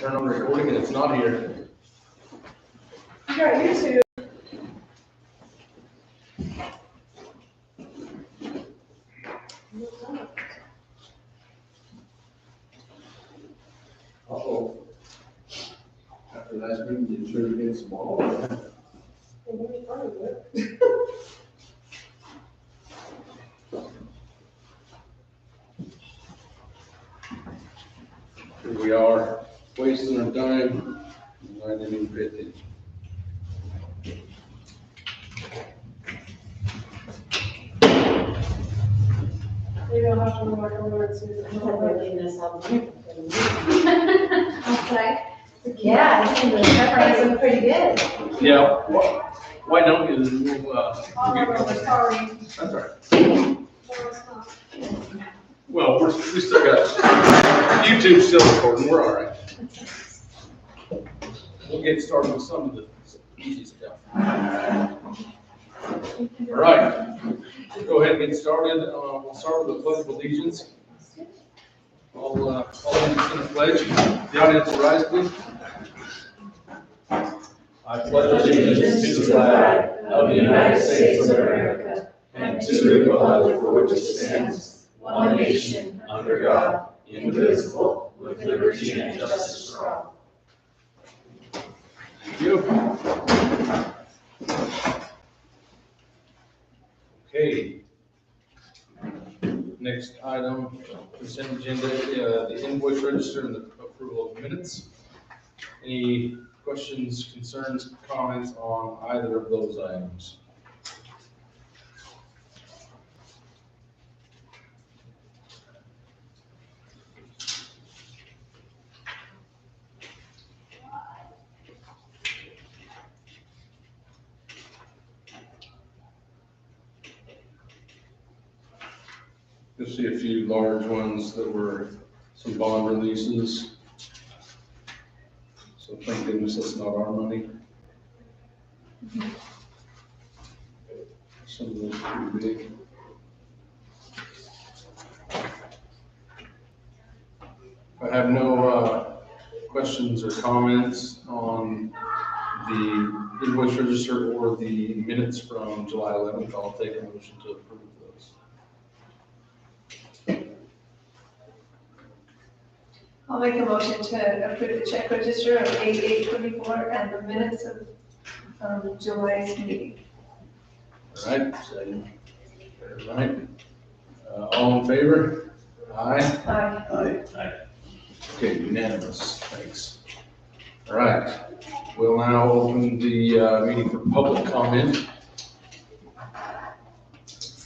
turn on recording and it's not here. You got YouTube. Uh-oh. After last meeting, you sure you get some ball? Here we are, wasting our time, I didn't even pay attention. You don't have to work over it, Susan. Okay. Yeah, I think the preference is pretty good. Yeah, why don't you, we'll Oh, get no, going. sorry. That's all right. No, it's not. Well, we still got, YouTube's still recording, we're all right. We'll get started with some of the easy stuff. All right, go ahead and get started. We'll start with the pledge of allegiance. All allegiance in the pledge. The audience will rise, please. I pledge allegiance to the flag of the United States of America and to the republic for which it stands, one nation, under God, indivisible, with liberty and justice for all. Thank you. Okay. Next item, consent agenda, the invoice register and the approval of minutes. Any questions, concerns, comments on either of those items? You'll see a few large ones that were some bond releases. So thank goodness that's not our money. Some of those are pretty big. I have no questions or comments on the invoice register or the minutes from July 11th. I'll take a motion to approve those. I'll make a motion to approve the check register of 8/8/24 and the minutes of July's meeting. All right, second. All right. All in favor? Aye. Aye. Okay, unanimous, thanks. All right, we'll now open the meeting for public comment.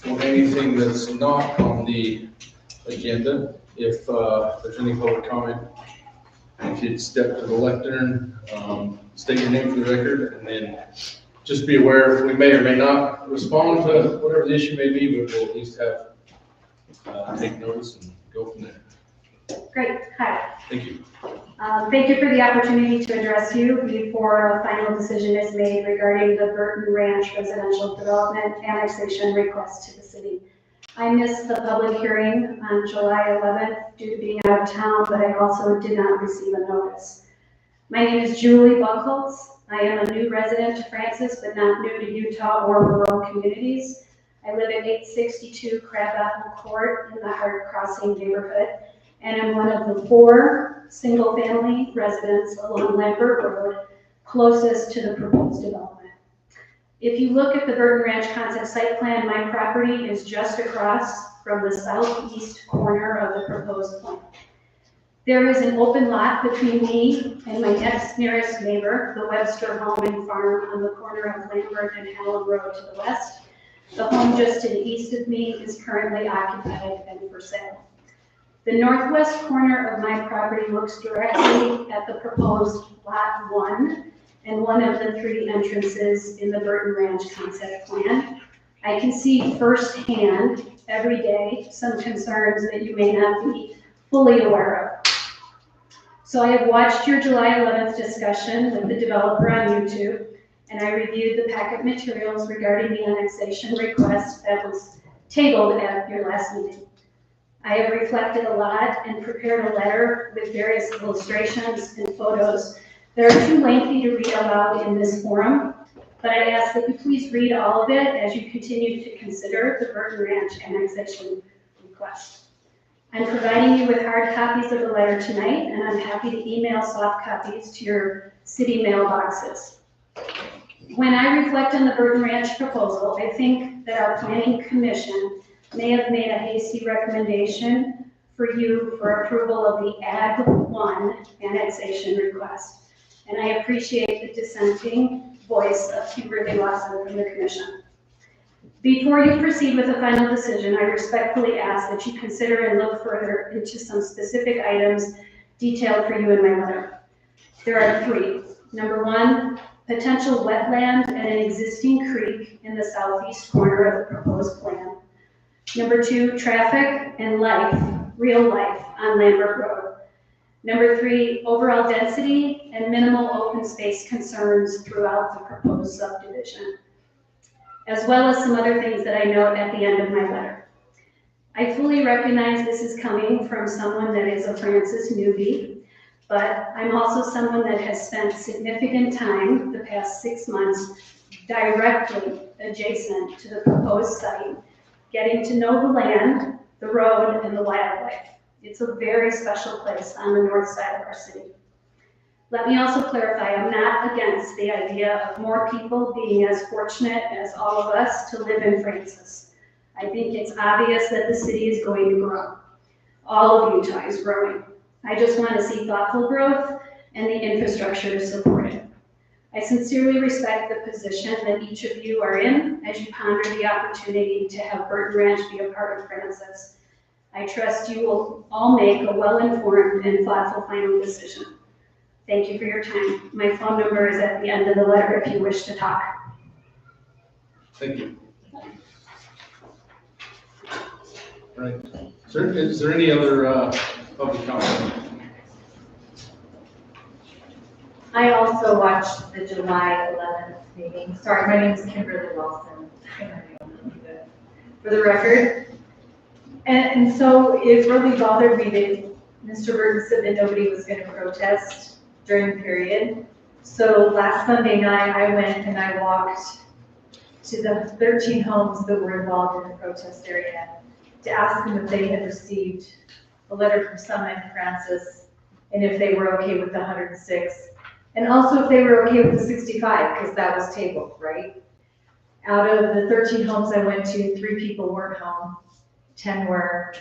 For anything that's not on the agenda, if there's any public comment, if you'd step to the lectern, state your name for the record, and then just be aware, we may or may not respond to whatever the issue may be, but we'll at least have, take notice and go from there. Great, hi. Thank you. Thank you for the opportunity to address you before a final decision is made regarding the Burton Ranch residential development annexation request to the city. I missed the public hearing on July 11th due to being out of town, but I also did not receive a notice. My name is Julie Buckholz. I am a new resident to Francis, but not new to Utah or rural communities. I live at 862 Crabapple Court in the Hart Crossing neighborhood, and I'm one of the 4 single-family residents along Lambert Road closest to the proposed development. If you look at the Burton Ranch concept site plan, my property is just across from the southeast corner of the proposed plan. There is an open lot between me and my next nearest neighbor, the Webster Home and Farm on the corner of Lambert and Hallam Road to the west. The home just to the east of me is currently occupied and for sale. The northwest corner of my property looks directly at the proposed Lot 1 and one of the 3 entrances in the Burton Ranch concept plan. I can see firsthand every day some concerns that you may not be fully aware of. So I have watched your July 11th discussion with the developer on YouTube, and I reviewed the packet materials regarding the annexation request that was tabled at your last meeting. I have reflected a lot and prepared a letter with various illustrations and photos that are too lengthy to read aloud in this forum, but I ask that you please read all of it as you continue to consider the Burton Ranch annexation request. I'm providing you with hard copies of the letter tonight, and I'm happy to email soft copies to your city mailboxes. When I reflect on the Burton Ranch proposal, I think that our planning commission may have made a hasty recommendation for you for approval of the Ag 1 annexation request. And I appreciate the dissenting voice of Kimberly Lawson from the commission. Before you proceed with a final decision, I respectfully ask that you consider and look further into some specific items detailed for you in my letter. There are 3. Number 1, potential wetland and an existing creek in the southeast corner of the proposed plan. Number 2, traffic and life, real life on Lambert Road. Number 3, overall density and minimal open space concerns throughout the proposed subdivision, as well as some other things that I note at the end of my letter. I fully recognize this is coming from someone that is a Francis newbie, but I'm also someone that has spent significant time the past 6 months directly adjacent to the proposed site, getting to know the land, the road, and the wildlife. It's a very special place on the north side of our city. Let me also clarify, I'm not against the idea of more people being as fortunate as all of us to live in Francis. I think it's obvious that the city is going to grow. All of Utah is growing. I just want to see thoughtful growth and the infrastructure to support it. I sincerely respect the position that each of you are in as you ponder the opportunity to have Burton Ranch be a part of Francis. I trust you will all make a well-informed and thoughtful final decision. Thank you for your time. My phone number is at the end of the letter if you wish to talk. Thank you. All right. Is there any other public comment? I also watched the July 11th meeting. Sorry, my name is Kimberly Wilson. For the record. And so it really bothered me that Mr. Burton said that nobody was going to protest during the period. So last Sunday night, I went and I walked to the 13 homes that were involved in the protest area to ask them if they had received a letter from Summit and Francis and if they were okay with the 106. And also if they were okay with the 65, because that was tabled, right? Out of the 13 homes I went to, 3 people weren't home, 10 were,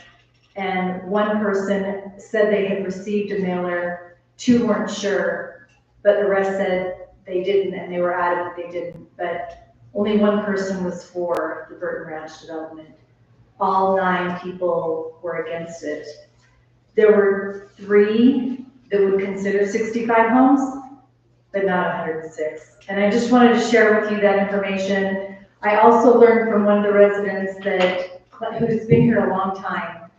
and 1 person said they had received a mailer, 2 weren't sure, but the rest said they didn't, and they were adamant they didn't. But only 1 person was for the Burton Ranch development. All 9 people were against it. There were 3 that would consider 65 homes, but not 106. And I just wanted to share with you that information. I also learned from one of the residents that, who's been here a long time,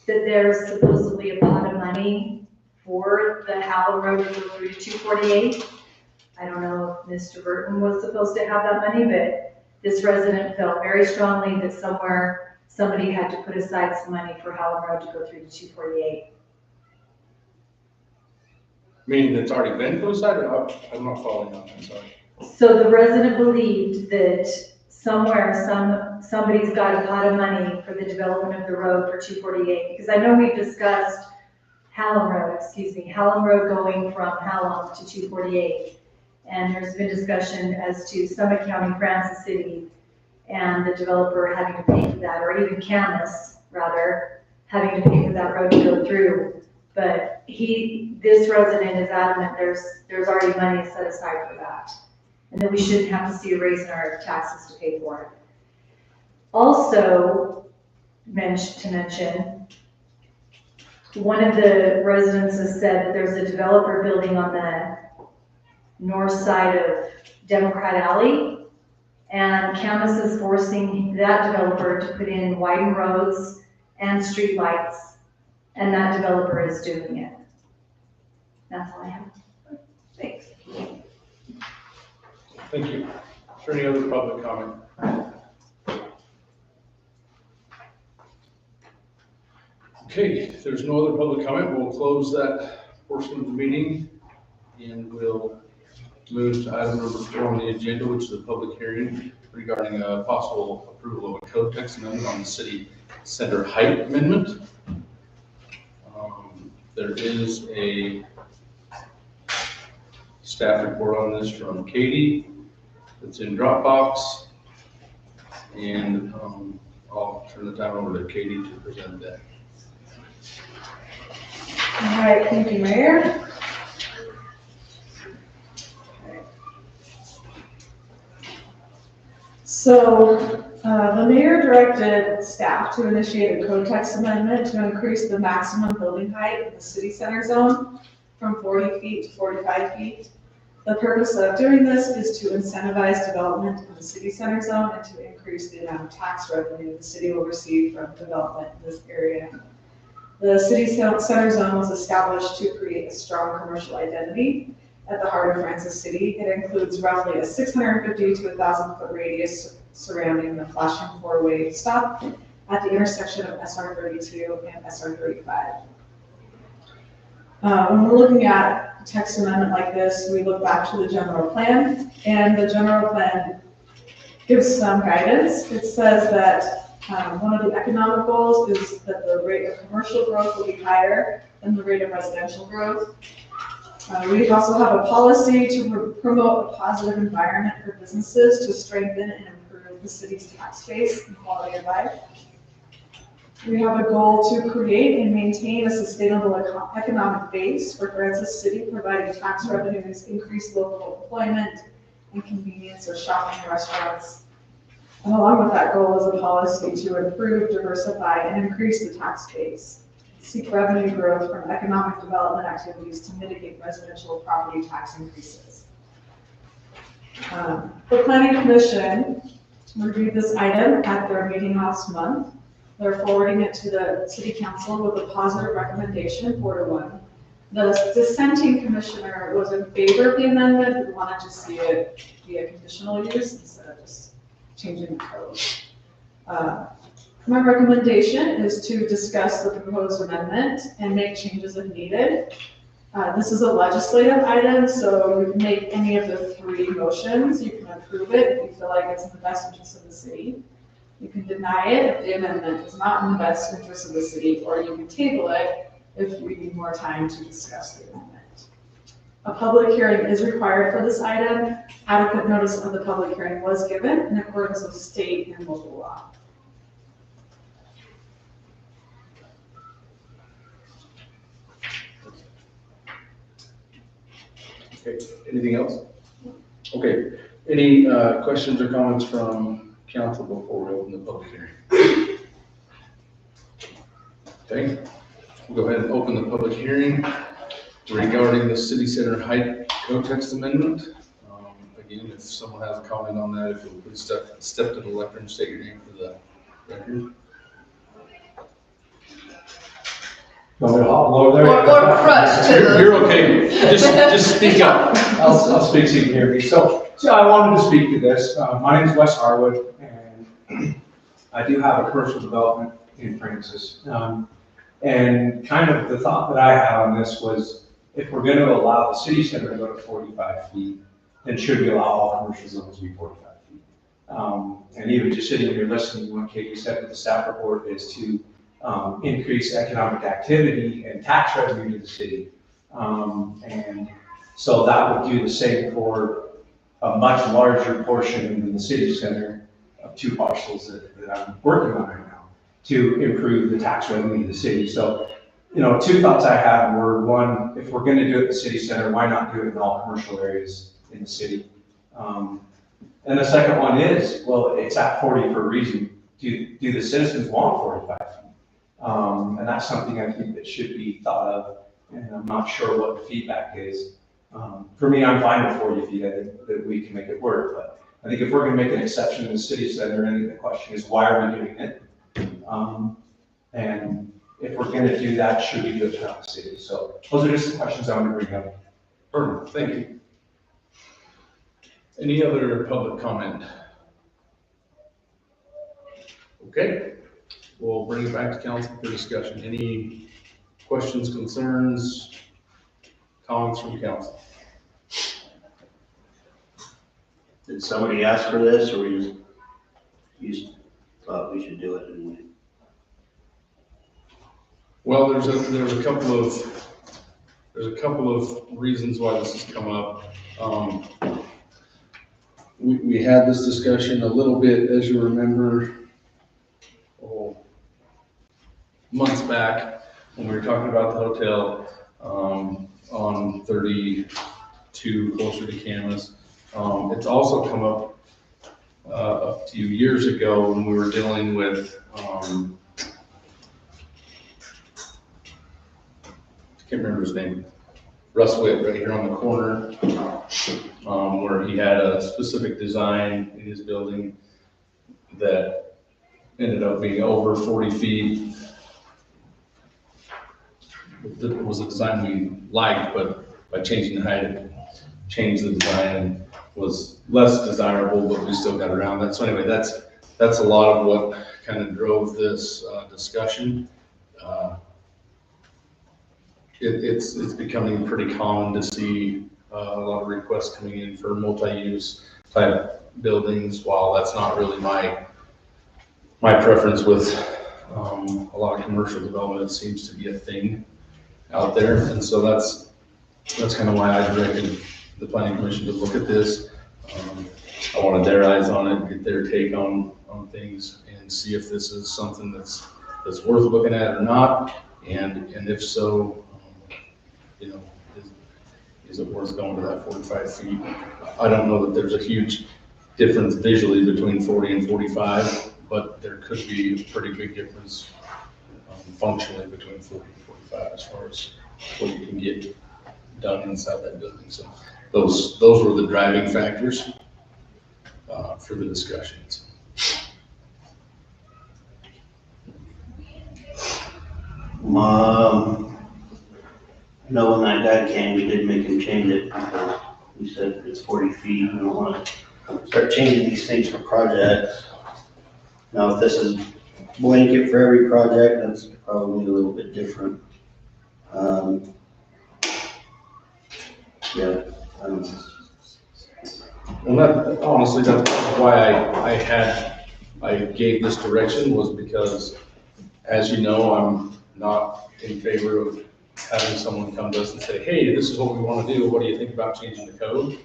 that there's supposedly a pot of money for the Howell Road to go through to 248. I don't know if Mr. Burton was supposed to have that money, but this resident felt very strongly that somewhere somebody had to put aside some money for Howell Road to go through to 248. Meaning that's already been put aside, or I'm not following on that, sorry. So the resident believed that somewhere somebody's got a pot of money for the development of the road for 248, because I know we've discussed Hallam Road going from Hallam to 248. And there's been discussion as to Summit County, Francis City, and the developer having to pay for that, or even Camas, rather, having to pay for that road to go through. But this resident is adamant there's already money set aside for that, and that we shouldn't have to see a raise in our taxes to pay for it. Also, to mention, one of the residents has said that there's a developer building on the north side of Democrat Alley, and Camas is forcing that developer to put in widened roads and street lights, and that developer is doing it. That's all I have. Thanks. Thank you. Is there any other public comment? Okay, if there's no other public comment, we'll close that portion of the meeting and we'll move to item number 4 on the agenda, which is a public hearing regarding a possible approval of a code text amendment on the city center height amendment. There is a staff report on this from Katie. It's in Dropbox. And I'll turn the time over to Katie to present that. All right, thank you, Mayor. So, the mayor directed staff to initiate a code text amendment to increase the maximum building height in the city center zone from 40 feet to 45 feet. The purpose of doing this is to incentivize development in the city center zone and to increase the amount of tax revenue the city will receive from development in this area. The city center zone was established to create a strong commercial identity at the heart of Francis City. It includes roughly a 650 to 1,000 foot radius surrounding the flashing four-way stop at the intersection of SR 32 and SR 35. When we're looking at a text amendment like this, we look back to the general plan, and the general plan gives some guidance. It says that one of the economic goals is that the rate of commercial growth will be higher than the rate of residential growth. We also have a policy to promote a positive environment for businesses to strengthen and improve the city's tax base and quality of life. We have a goal to create and maintain a sustainable economic base for Francis City, providing tax revenues, increased local employment, and convenience of shopping and restaurants. And along with that goal is a policy to improve, diversify, and increase the tax base. Seek revenue growth from economic development activities to mitigate residential property tax increases. The Planning Commission reviewed this item at their meeting last month. They're forwarding it to the City Council with a positive recommendation, 4-1. The dissenting commissioner was in favor of the amendment and wanted to see it be a conditional use instead of just changing the code. My recommendation is to discuss the proposed amendment and make changes if needed. This is a legislative item, so you can make any of the 3 motions. You can approve it if you feel like it's in the best interest of the city. You can deny it if the amendment is not in the best interest of the city, or you can table it if you need more time to discuss the amendment. A public hearing is required for this item. Adequate notice of the public hearing was given in accordance with state and local law. Okay, anything else? Okay, any questions or comments from council before we open the public hearing? Okay, we'll go ahead and open the public hearing regarding the city center height code text amendment. Again, if someone has a comment on that, if you'll please step to the left and state your name for the record. Want me to hop low there? Or crush to the. You're okay, just speak up. I'll speak so you can hear me. So I wanted to speak to this. My name is Wes Harwood, and I do have a commercial development in Francis. And kind of the thought that I had on this was, if we're going to allow the city center to go to 45 feet, then should we allow all commercial zones to be 45 feet? And even just sitting here listening, what Katie said with the staff report is to increase economic activity and tax revenue to the city. And so that would do the same for a much larger portion in the city center of 2 parcels that I'm working on right now to improve the tax revenue of the city. So, 2 thoughts I had were, one, if we're going to do it in the city center, why not do it in all commercial areas in the city? And the second one is, well, it's at 40 for a reason. Do the citizens want 45 feet? And that's something I think that should be thought of, and I'm not sure what the feedback is. For me, I'm fine with 40 feet. I think that we can make it work, but I think if we're going to make an exception in the city center, I think the question is, why are we doing it? And if we're going to do that, should we do it throughout the city? So those are just the questions I want to bring up. Perfect, thank you. Any other public comment? Okay, we'll bring it back to council for discussion. Any questions, concerns, comments from council? Did somebody ask for this, or you just thought we should do it anyway? Well, there's a couple of reasons why this has come up. We had this discussion a little bit, as you remember, months back, when we were talking about the hotel, on 32, closer to Camas. It's also come up, a few years ago when we were dealing with, can't remember his name, Russ Witt, right here on the corner, where he had a specific design in his building that ended up being over 40 feet. It was a design we liked, but by changing the height, it changed the design and was less desirable, but we still got around that. So anyway, that's a lot of what kind of drove this discussion. It's becoming pretty common to see a lot of requests coming in for multi-use type buildings. While that's not really my preference with a lot of commercial development, it seems to be a thing out there. And so that's kind of why I directed the planning commission to look at this. I wanted their eyes on it, get their take on things, and see if this is something that's worth looking at or not. And if so, is it worth going to that 45 feet? I don't know that there's a huge difference visually between 40 and 45, but there could be a pretty big difference functionally between 40 and 45 as far as what you can get done inside that building. So those were the driving factors for the discussions. No, when that guy came, we did make him change it because we said it's 40 feet. We don't want to start changing these things for projects. Now, if this is blanket for every project, that's probably a little bit different. Yeah, I don't know. Well, that, honestly, that's why I gave this direction, was because, as you know, I'm not in favor of having someone come to us and say, hey, this is what we want to do. What do you think about changing the code?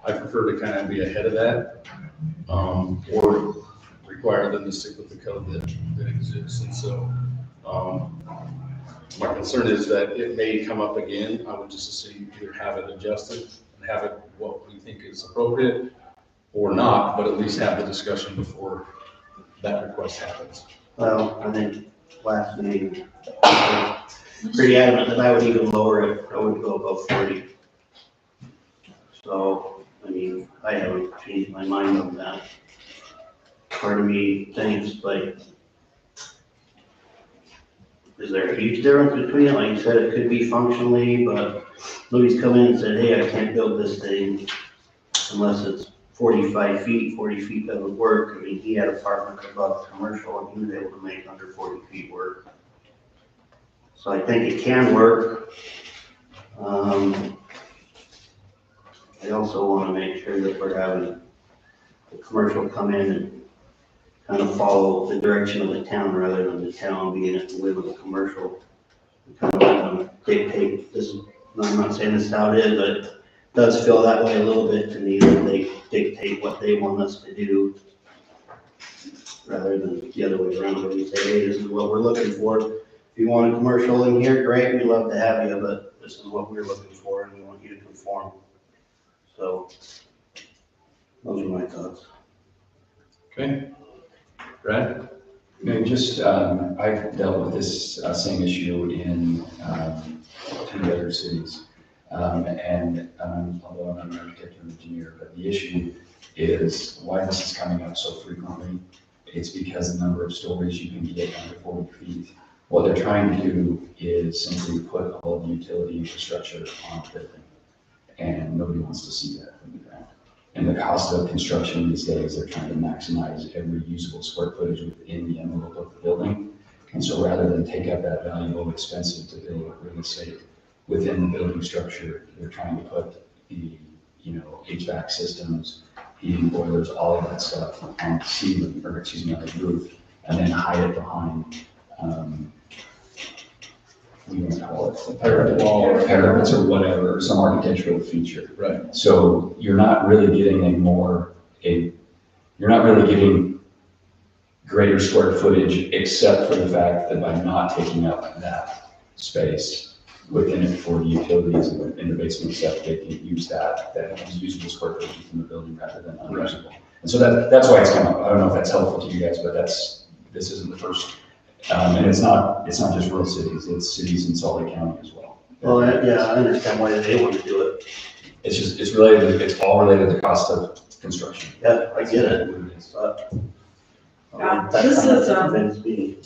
I prefer to kind of be ahead of that, or require them to stick with the code that exists. And so, my concern is that it may come up again. I would just assume either have it adjusted and have it what we think is appropriate, or not, but at least have the discussion before that request happens. Well, I think last meeting, pretty adamant that I would even lower it. I would go above 40. So, I mean, I haven't changed my mind on that. Part of me thinks, like, is there a huge difference between it? Like you said, it could be functionally, but nobody's come in and said, hey, I can't build this thing unless it's 45 feet. 40 feet doesn't work. I mean, he had apartments above commercial and he was able to make under 40 feet work. So I think it can work. I also want to make sure that we're having the commercial come in and kind of follow the direction of the town rather than the town being at the whim of the commercial. Kind of let them dictate this. I'm not saying this is how it is, but it does feel that way a little bit to me, that they dictate what they want us to do rather than the other way around, where we say, hey, this is what we're looking for. If you want a commercial in here, great, we'd love to have you, but this is what we're looking for and we want you to conform. So those are my thoughts. Okay. Brad? No, just, I've dealt with this same issue in 2 other cities. Although I'm not an architect or engineer, but the issue is why this is coming up so frequently. It's because the number of stories you can get under 40 feet. What they're trying to do is simply put all the utility infrastructure on the building, and nobody wants to see that from the ground. And the cost of construction these days, they're trying to maximize every usable square footage within the envelope of the building. And so rather than take up that valuable, expensive to build real estate within the building structure, they're trying to put the, HVAC systems, heating boilers, all of that stuff on the ceiling, or excuse me, on the roof, and then hide it behind, what do you want to call it? A parapet wall or parapets or whatever, or some architectural feature. Right. So you're not really getting you're not really getting greater square footage, except for the fact that by not taking up that space within it for the utilities in the basement stuff, they can use that is usable square footage from the building rather than unusable. And so that's why it's come up. I don't know if that's helpful to you guys, but this isn't the first. And it's not just rural cities, it's cities in Salt Lake County as well. Well, yeah, I understand why they want to do it. It's all related to the cost of construction. Yeah, I get it. Yeah, That's how much convinced me.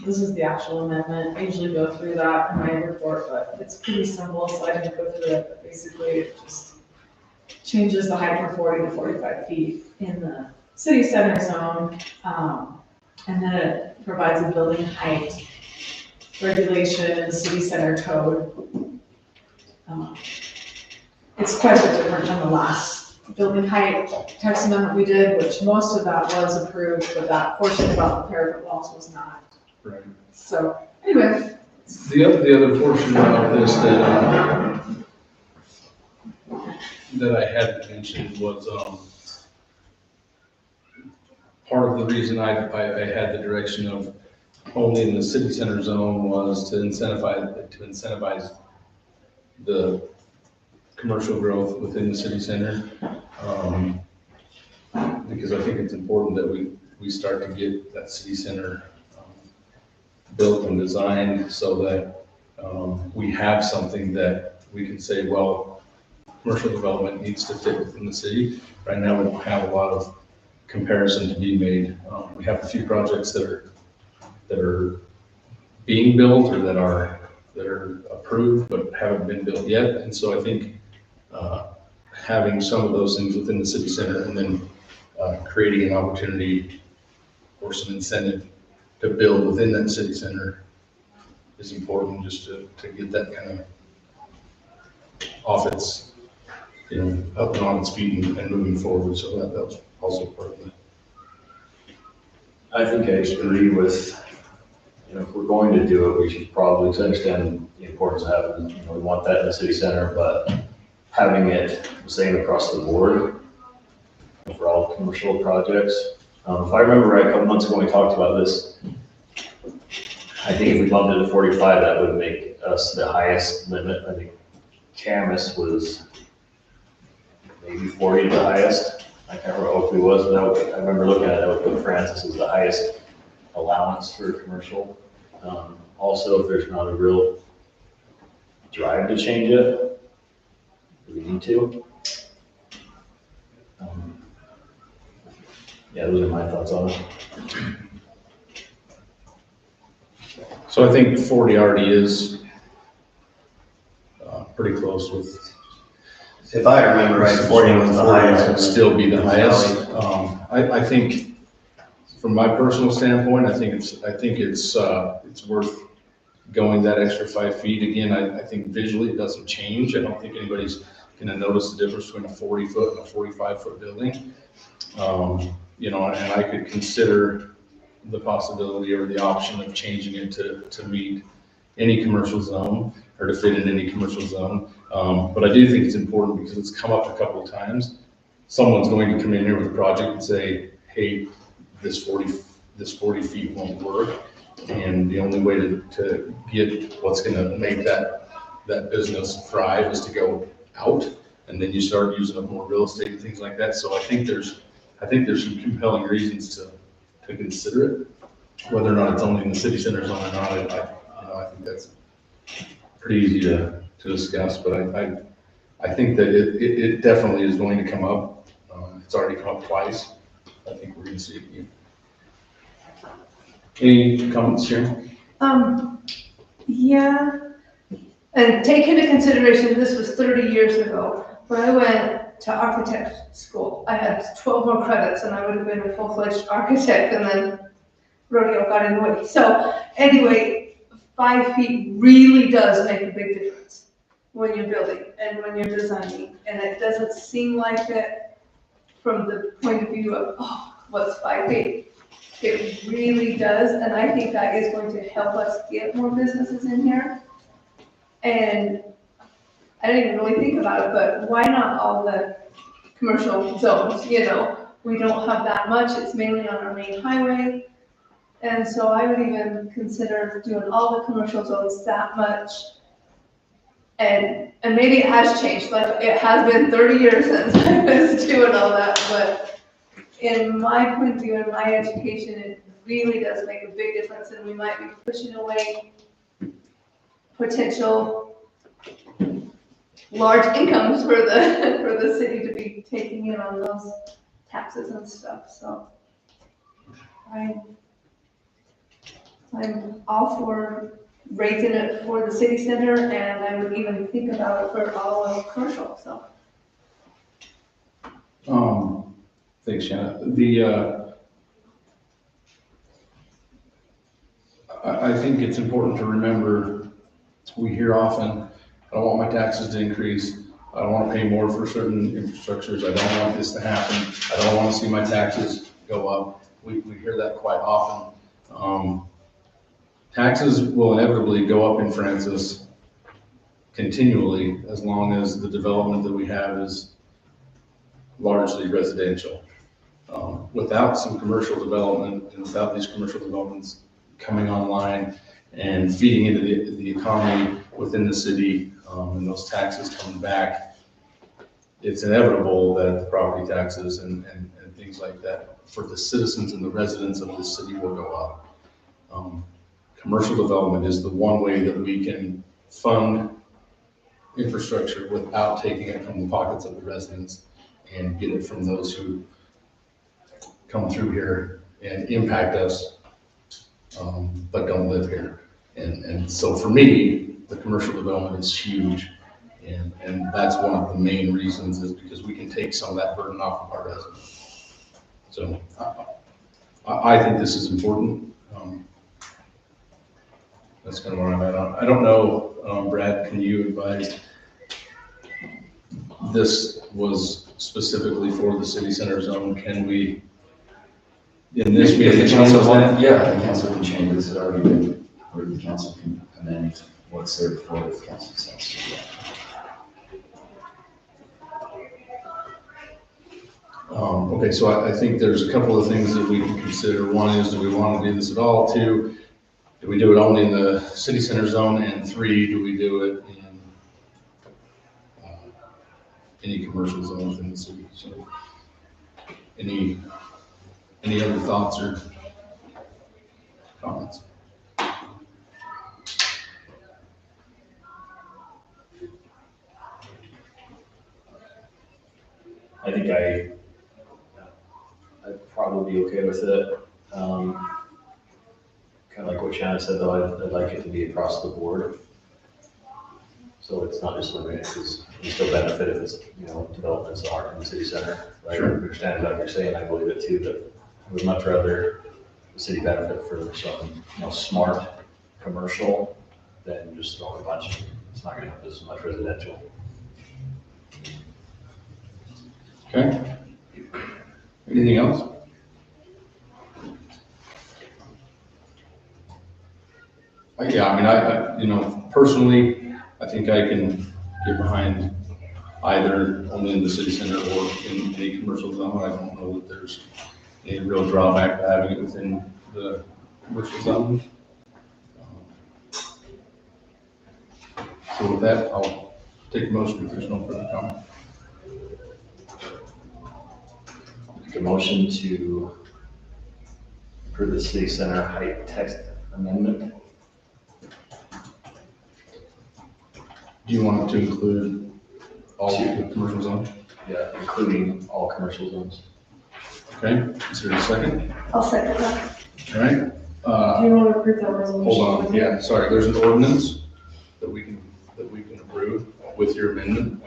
This is the actual amendment. I usually go through that in my report, but it's pretty simple, so I didn't go through it. But basically, it just changes the height from 40 to 45 feet in the city center zone. And then it provides a building height regulation in the city center code. It's quite a bit different than the last building height text amendment we did, which most of that was approved, but that portion about the parapet walls was not. Right. So anyway. The other portion of this that I had mentioned was, part of the reason I had the direction of only in the city center zone was to incentivize the commercial growth within the city center. Because I think it's important that we start to get that city center built and designed so that we have something that we can say, well, commercial development needs to fit within the city. Right now, we don't have a lot of comparison to be made. We have a few projects that are being built or that are approved but haven't been built yet. And so I think having some of those things within the city center and then creating an opportunity or some incentive to build within that city center is important, just to get that kind of off its, up and on its feet and moving forward. So that was also part of it. I think I agree with, if we're going to do it, we should probably understand the importance of having, we want that in the city center, but having it the same across the board for all commercial projects. If I remember right, a couple months ago, we talked about this. I think if we bumped it to 45, that would make us the highest limit. I think Camas was maybe 40 the highest. I can't remember what Oakley was, but I remember looking at it, I would put Francis as the highest allowance for commercial. Also, if there's not a real drive to change it, do we need to? Yeah, those are my thoughts on it. So I think 40 already is pretty close with. If I remember right, 40 was the highest. Would still be the highest. I think, from my personal standpoint, I think it's worth going that extra 5 feet. Again, I think visually it doesn't change. I don't think anybody's going to notice the difference between a 40-foot and a 45-foot building. And I could consider the possibility or the option of changing it to meet any commercial zone or to fit in any commercial zone. But I do think it's important because it's come up a couple of times. Someone's going to come in here with a project and say, hey, this 40 feet won't work. And the only way to get what's going to make that business thrive is to go out. And then you start using up more real estate and things like that. So I think there's some compelling reasons to consider it. Whether or not it's only in the city center zone or not, I think that's pretty easy to discuss. But I think that it definitely is going to come up. It's already come up twice. I think we're going to see it again. Any comments, Sharon? Yeah. And take into consideration, this was 30 years ago, where I went to architect school. I had 12 more credits and I would have been a full-fledged architect, and then rodeo got in the way. So anyway, 5 feet really does make a big difference when you're building and when you're designing. And it doesn't seem like it from the point of view of, oh, what's 5 feet? It really does, and I think that is going to help us get more businesses in here. And I didn't even really think about it, but why not all the commercial zones, you know? We don't have that much, it's mainly on our main highway. And so I would even consider doing all the commercial zones that much. And maybe it has changed, like it has been 30 years since I was doing all that, but in my point of view, in my education, it really does make a big difference, and we might be pushing away potential large incomes for the city to be taking in on those taxes and stuff. So I'm all for raising it for the city center, and I would even think about it for all of commercial. So. Thanks, Shannon. I think it's important to remember, we hear often, I don't want my taxes to increase. I don't want to pay more for certain infrastructures. I don't want this to happen. I don't want to see my taxes go up. We hear that quite often. Taxes will inevitably go up in Francis continually as long as the development that we have is largely residential. Without some commercial development and without these commercial developments coming online and feeding into the economy within the city, and those taxes coming back, it's inevitable that the property taxes and things like that for the citizens and the residents of the city will go up. Commercial development is the one way that we can fund infrastructure without taking it from the pockets of the residents and get it from those who come through here and impact us, but don't live here. And so for me, the commercial development is huge. And that's one of the main reasons, is because we can take some of that burden off of our residents. So I think this is important. That's kind of where I'm at on. I don't know, Brad, can you advise? This was specifically for the city center zone. Can we, in this meeting, the council want, yeah, the council can change this. It's already been, or the council can amend what's there before the council says. Okay, so I think there's a couple of things that we can consider. One is, do we want to do this at all? 2, do we do it only in the city center zone? And 3, do we do it in any commercial zones in the city? So any other thoughts or comments? I think I'd probably be okay with it. Kind of like what Shannon said, though, I'd like it to be across the board. So it's not just limited, because you still benefit if it's, developments are in the city center, right? Sure. I understand what you're saying, I believe it too, but I would much rather the city benefit for some, smart commercial than just throwing a bunch. It's not gonna have as much residential. Okay. Anything else? Yeah, I mean, personally, I think I can get behind either only in the city center or in any commercial zone. I don't know that there's any real drawback to having it within the commercial zone. So with that, I'll take a motion if there's no further comment. Make a motion to approve the city center height text amendment. Do you want it to include all the commercial zones? Yeah, including all commercial zones. Okay, is there a second? I'll second that. All right. Do you want to approve that resolution? Hold on, yeah, sorry, there's an ordinance that we can approve with your amendment.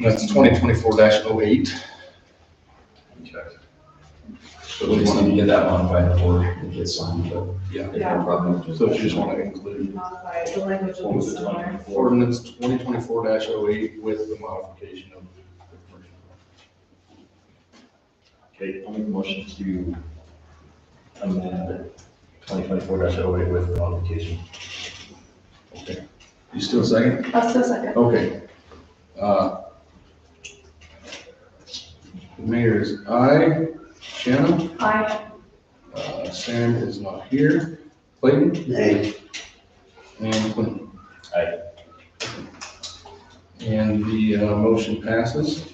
That's 2024-08. So we just need to get that modified before it gets signed, but Yeah. Yeah. no problem. So if you just want to include Modify, the language will be similar. ordinance 2024-08 with the modification of the commercial. Okay, I'll make a motion to amend 2024-08 with the modification. Okay. You still second? I'll still second. Okay. The mayor is aye. Shannon? Aye. Sam is not here. Clayton? Nay. And Quinn? Aye. And the motion passes.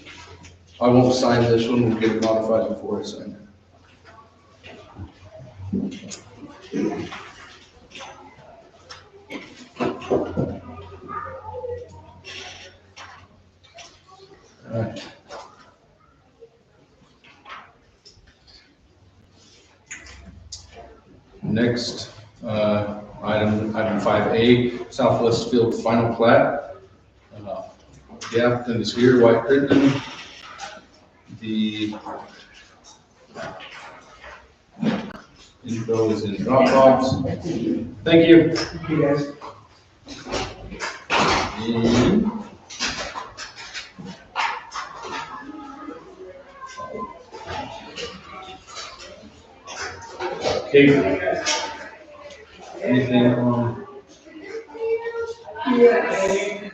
I won't sign this one, we'll get it modified before I sign it. All right. Next, item 5A, Southwest Field final plat. The applicant is here, White Crittenden. The info is in Dropbox. Thank you. Thank you, guys. And okay. Anything on? Yes.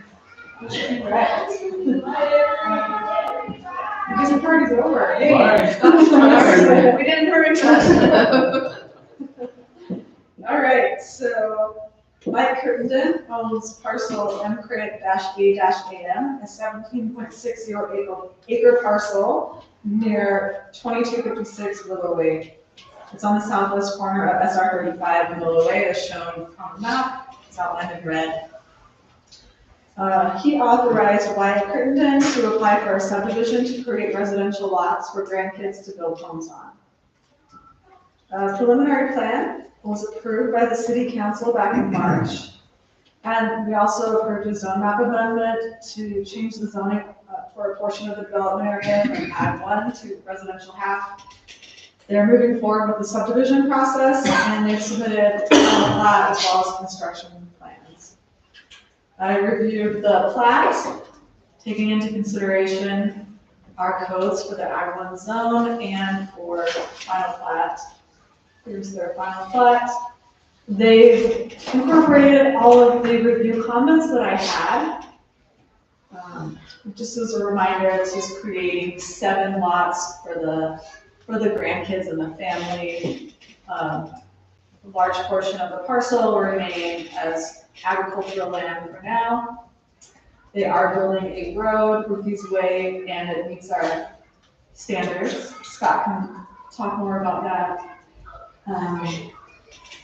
Because the party's over. Hey. Bye. We didn't hurry fast. All right, so Mike Crittenden owns parcel MCRIT-A-AM, a 17.60 acre parcel near 2256 Willow Way. It's on the southwest corner of SR 35 and Willow Way, as shown on the map. It's outlined in red. He authorized Wyatt Crittenden to apply for a subdivision to create residential lots for grandkids to build homes on. A preliminary plan was approved by the city council back in March. And we also approved a zone map amendment to change the zoning for a portion of the development area from Ag 1 to residential half. They're moving forward with the subdivision process, and they've submitted a plat as well as construction plans. I reviewed the plat, taking into consideration our codes for the Ag 1 zone and for final plat. Here's their final plat. They've incorporated all of the review comments that I had. Just as a reminder, it's just creating 7 lots for the grandkids and the family. A large portion of the parcel will remain as agricultural land for now. They are building a road, Rookies Way, and it meets our standards. Scott can talk more about that.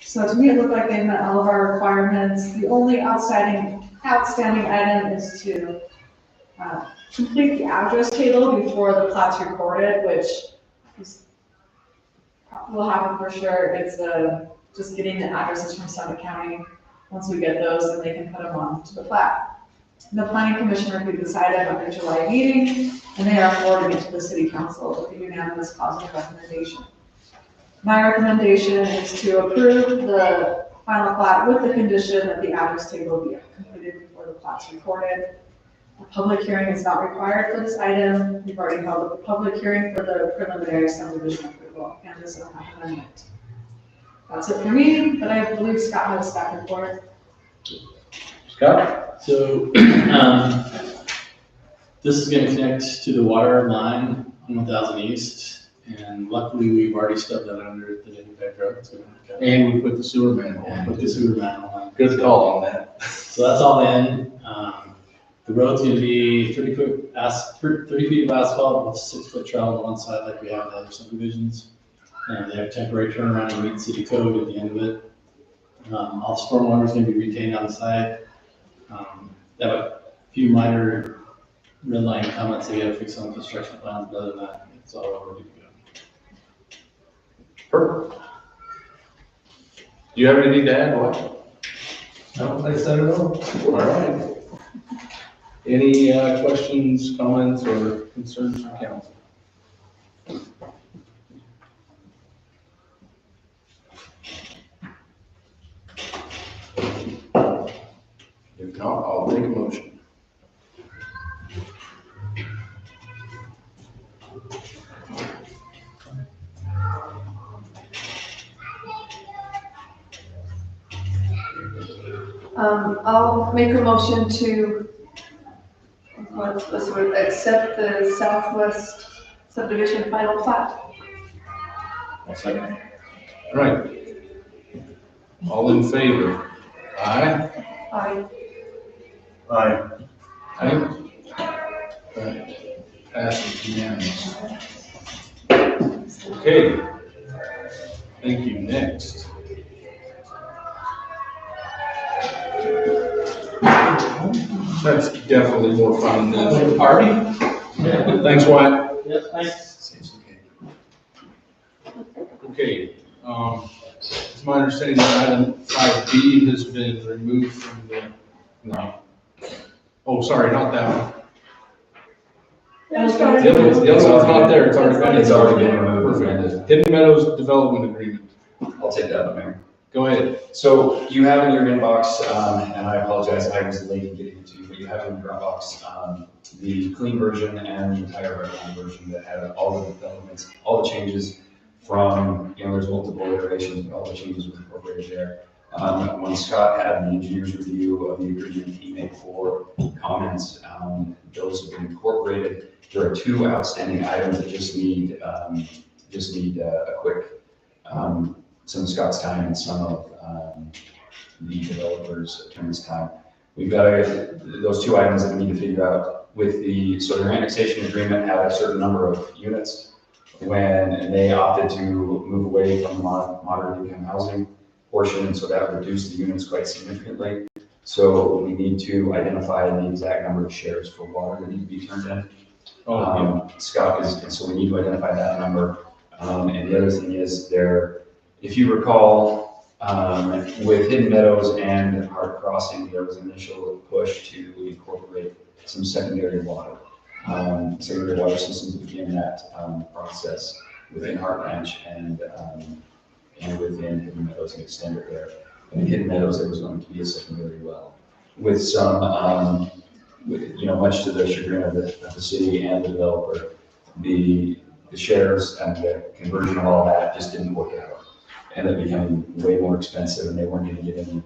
So to me, it looked like they met all of our requirements. The only outstanding item is to complete the address table before the plat's recorded, which will happen for sure. It's just getting the addresses from Summit County. Once we get those, then they can put them on to the plat. The planning commission reviewed this item at their July meeting, and they are forwarding it to the city council with a unanimous positive recommendation. My recommendation is to approve the final plat with the condition that the address table be completed before the plat's recorded. A public hearing is not required for this item. We've already held a public hearing for the preliminary subdivision approval and this amendment. That's it for me, but I believe Scott has a staff report. Scott? So, this is gonna connect to the water line on 1000 East, and luckily we've already stubbed that under the impact road. So And we put the sewer manhole and on. put the sewer manhole on. Good call on that. So that's all in. The road's gonna be 30 feet of asphalt with 6-foot travel on one side like we have in other subdivisions. And they have temporary turnaround and meet city code at the end of it. All stormwater is gonna be retained on the side. They have a few minor red line comments they gotta fix on construction plans, but other than that, it's all ready to go. Perfect. Do you have anything to add, Wyatt? No, like I said, it all. All right. Any questions, comments, or concerns from council? If not, I'll take a motion. I'll make a motion to, what's this word, accept the Southwest subdivision final plat. I'll second. All right. All in favor? Aye? Aye. Aye. Aye. Right. Passes unanimous. Okay. Thank you. Next. That's definitely more fun than party. Thanks, Wyatt. Yeah, thanks. Okay, it's my understanding that item 5B has been removed from the, no. Oh, sorry, not that one. The other one's not there, it's already been. It's already been removed. Perfect. Hidden Meadows Development Agreement. I'll take that one, Mayor. Go ahead. So you have in your inbox, and I apologize, I was late in getting it to you, but you have in your inbox the clean version and the entire red version that had all the developments, all the changes from, there's multiple iterations, but all the changes were incorporated there. When Scott had the engineer's review of the agreement, he made 4 comments. Those have been incorporated. There are 2 outstanding items that just need a quick, some of Scott's time and some of the developer's attorney's time. We've got those 2 items that we need to figure out with so their annexation agreement had a certain number of units. When they opted to move away from the moderate income housing portion, and so that reduced the units quite significantly. So we need to identify the exact number of shares for water that need to be turned in. Scott so we need to identify that number. And the other thing is if you recall, with Hidden Meadows and Hart Crossing, there was an initial push to incorporate some secondary water systems to begin that process within Hart Ranch and within Hidden Meadows and extend it there. And in Hidden Meadows, there was going to be a secondary well with some, much to the chagrin of the city and the developer, the shares and the conversion of all that just didn't work out. Ended up becoming way more expensive, and they weren't going to get any.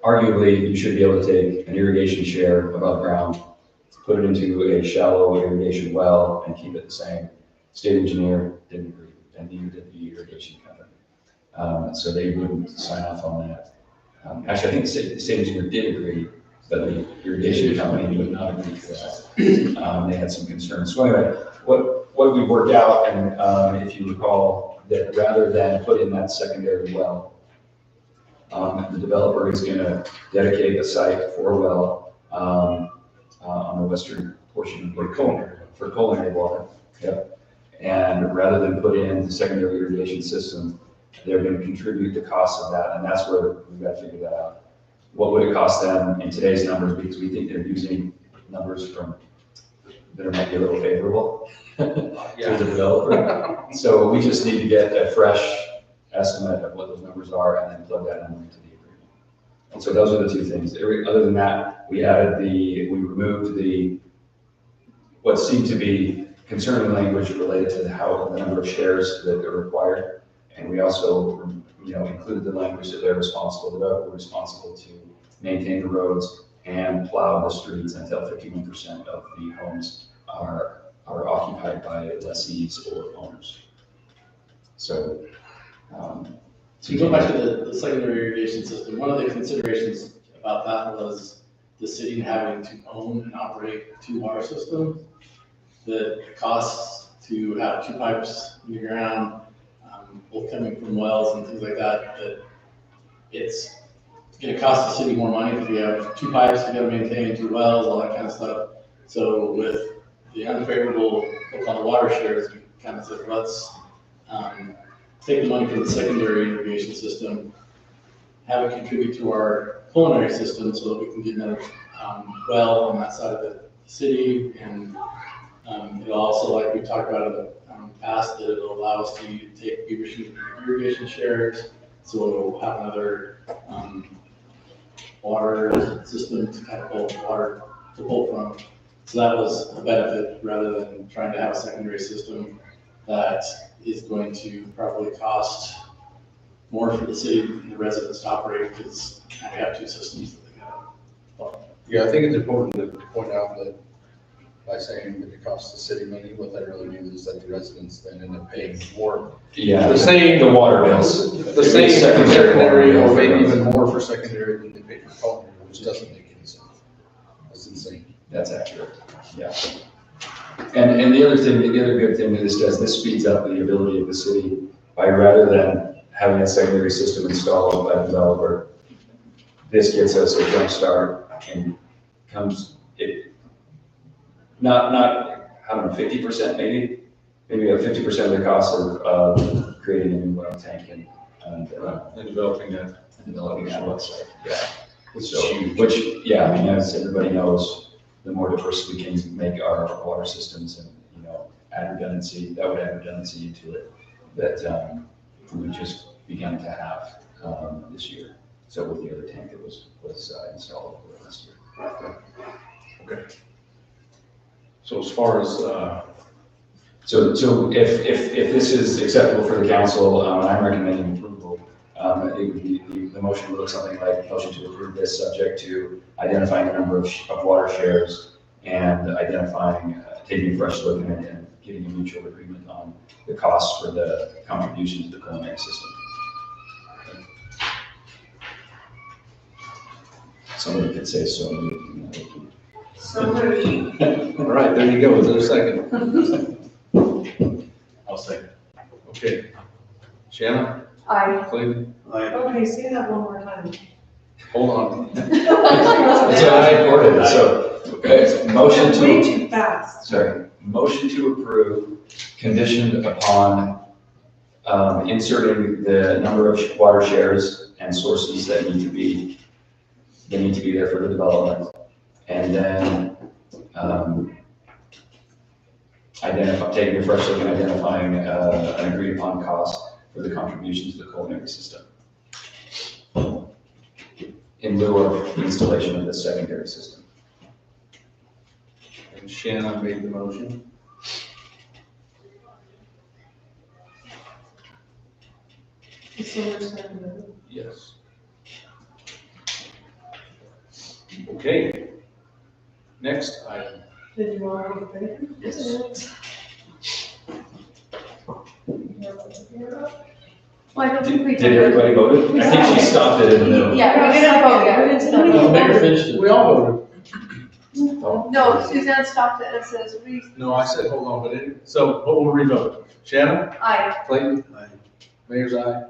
Arguably, you should be able to take an irrigation share above ground, put it into a shallow irrigation well, and keep it the same. State engineer didn't agree, and neither did the irrigation company. So they wouldn't sign off on that. Actually, I think the state engineer did agree, but the irrigation company would not agree to that. They had some concerns. So anyway, what we worked out, and if you recall, that rather than put in that secondary well, the developer is going to dedicate a site for a well on the western portion for culinary water. Yep. And rather than put in the secondary irrigation system, they're going to contribute the cost of that, and that's where we've got to figure that out. What would it cost them in today's numbers? Because we think they're using numbers that might be a little favorable to the developer. So we just need to get a fresh estimate of what those numbers are and then plug that number into the agreement. And so those are the 2 things. Other than that, we removed what seemed to be concerning language related to the number of shares that are required. And we also, included the language that the developer is responsible to maintain the roads and plow the streets until 51% of the homes are occupied by lessees or owners. So, to go back to the secondary irrigation system, one of the considerations about that was the city having to own and operate 2 water systems. The costs to have 2 pipes in the ground, both coming from wells and things like that, that it's going to cost the city more money because we have 2 pipes, we got to maintain 2 wells, all that kind of stuff. So with the unfavorable on the water shares, we kind of said, let's take the money from the secondary irrigation system, have it contribute to our culinary system so that we can get well on that side of the city, and it'll also, like we talked about in the past, that it'll allow us to take Beaver Street irrigation shares, so it'll have another water system to kind of pull water to pull from. So that was a benefit, rather than trying to have a secondary system that is going to probably cost more for the city and the residents to operate, because we have two systems that they got. Yeah, I think it's important to point out that by saying that it costs the city money, what that really means is that the residents then end up paying more. Yeah. The same. The water bills. The same for secondary, or maybe bills. even more for secondary than they pay for culinary, which doesn't make any sense. That's insane. That's accurate, yeah. And the other thing, the other good thing that this does, this speeds up the ability of the city by, rather than having a secondary system installed by the developer, this gets us a jump start and not, I don't know, 50% maybe a 50% of the cost of creating a new well tank and developing that. website, yeah. Which, yeah, I mean, as everybody knows, the more diverse we can make our water systems and, add redundancy, that would add redundancy into it, that we just began to have this year. So with the other tank that was installed last year. Okay. So as far as, So if this is acceptable for the council, and I'm recommending approval, it would be, the motion would look something like, motion to approve this subject to identifying the number of water shares and identifying, taking a fresh look and getting a mutual agreement on the costs for the contribution to the culinary system. Somebody could say so. So moved. all right, there you go. Is there a second? I'll second. Okay. Shannon? Aye. Clayton? Okay, say that one more time. Hold on. It's already recorded, so, okay, motion Way to, too fast. sorry, motion to approve conditioned upon inserting the number of water shares and sources that need to be there for the development. And then taking a fresh look and identifying an agreed upon cost for the contribution to the culinary system in lieu of the installation of the secondary system. And Shannon made the motion. Yes. Okay. Next item. Did you want to vote? Yes. Well, I don't think we Did everybody vote? I think she stopped it in the middle. Yeah, we didn't vote yet. No, Mayor finished it. We all voted. No, Suzanne stopped it and says, No, I said, hold on, but it, so, we'll revote. Shannon? aye. Clayton? Aye. Mayor's aye.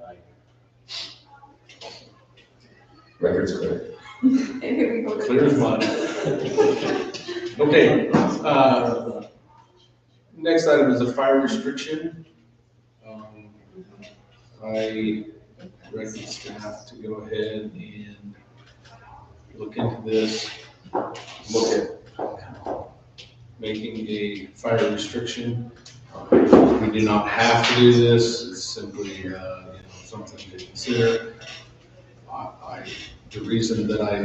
Record's clear. Here we go. Clear as mud. Okay, next item is a fire restriction. I direct the staff to go ahead and look into this, look at making a fire restriction. We do not have to do this, it's simply, something to consider. The reason that I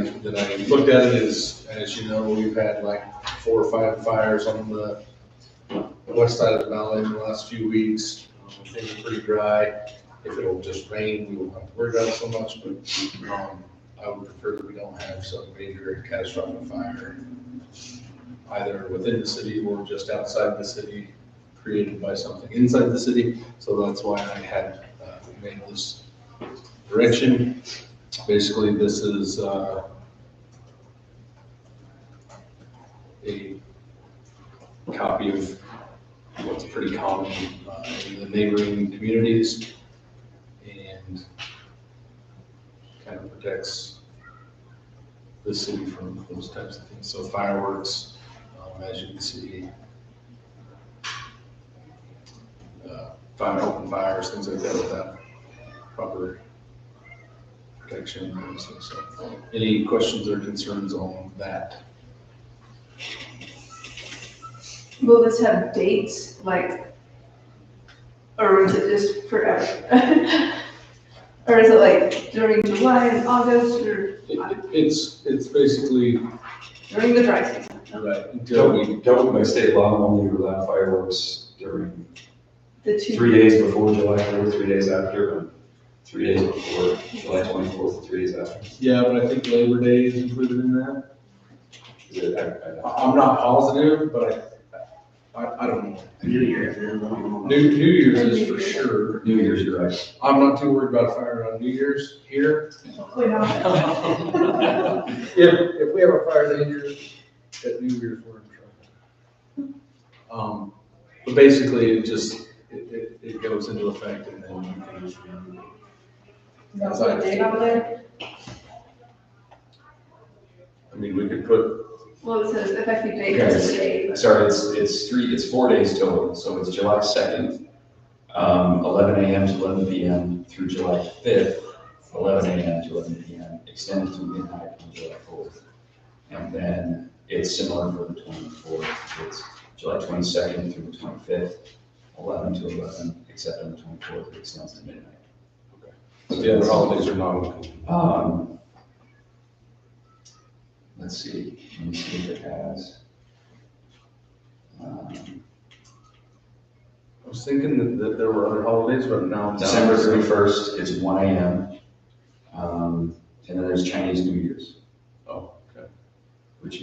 looked at it is, as you know, we've had like 4 or 5 fires on the west side of the valley in the last few weeks. Things are pretty dry. If it'll just rain, we won't have to worry about it so much, but I would prefer that we don't have some major catastrophic fire, either within the city or just outside the city, created by something inside the city. So that's why I had made this direction. Basically, this is a copy of what's pretty common in the neighboring communities and kind of protects the city from those types of things. So fireworks, as you can see, open fires, things like that without proper protection. So, any questions or concerns on that? Will this have dates, like, or is it just forever? Or is it like during July and August, or It's basically, during the dry season? right, until we, Don't, by state law, only allow fireworks during The two. 3 days before July 4th, 3 days after, and 3 days before July 24th, and 3 days after. yeah, but I think Labor Day is included in that. Is it, I don't. I'm not positive, but I don't know. New Year. New Year's is for sure. New Year's, you're right. I'm not too worried about fire on New Year's here. Hopefully not. If we have a fire dangerous at New Year's, we're in trouble. But basically, it goes into effect and then you can just renew it. That's what date on there? I mean, we could put, Well, it says effective date Okay. is today. Sorry, it's 4 days total, so it's July 2nd, 11 a.m. to 11 p.m. through July 5th, 11 a.m. to 11 p.m., extended to midnight on July 4th. And then it's similar for the 24th, it's July 22nd through the 25th, 11 to 11, except on the 24th, it extends to midnight. the other holidays are not included. Let's see, let me see if it has. I was thinking that there were other holidays, but now. December 31st, it's 1 a.m. And then there's Chinese New Year's, Oh, okay. which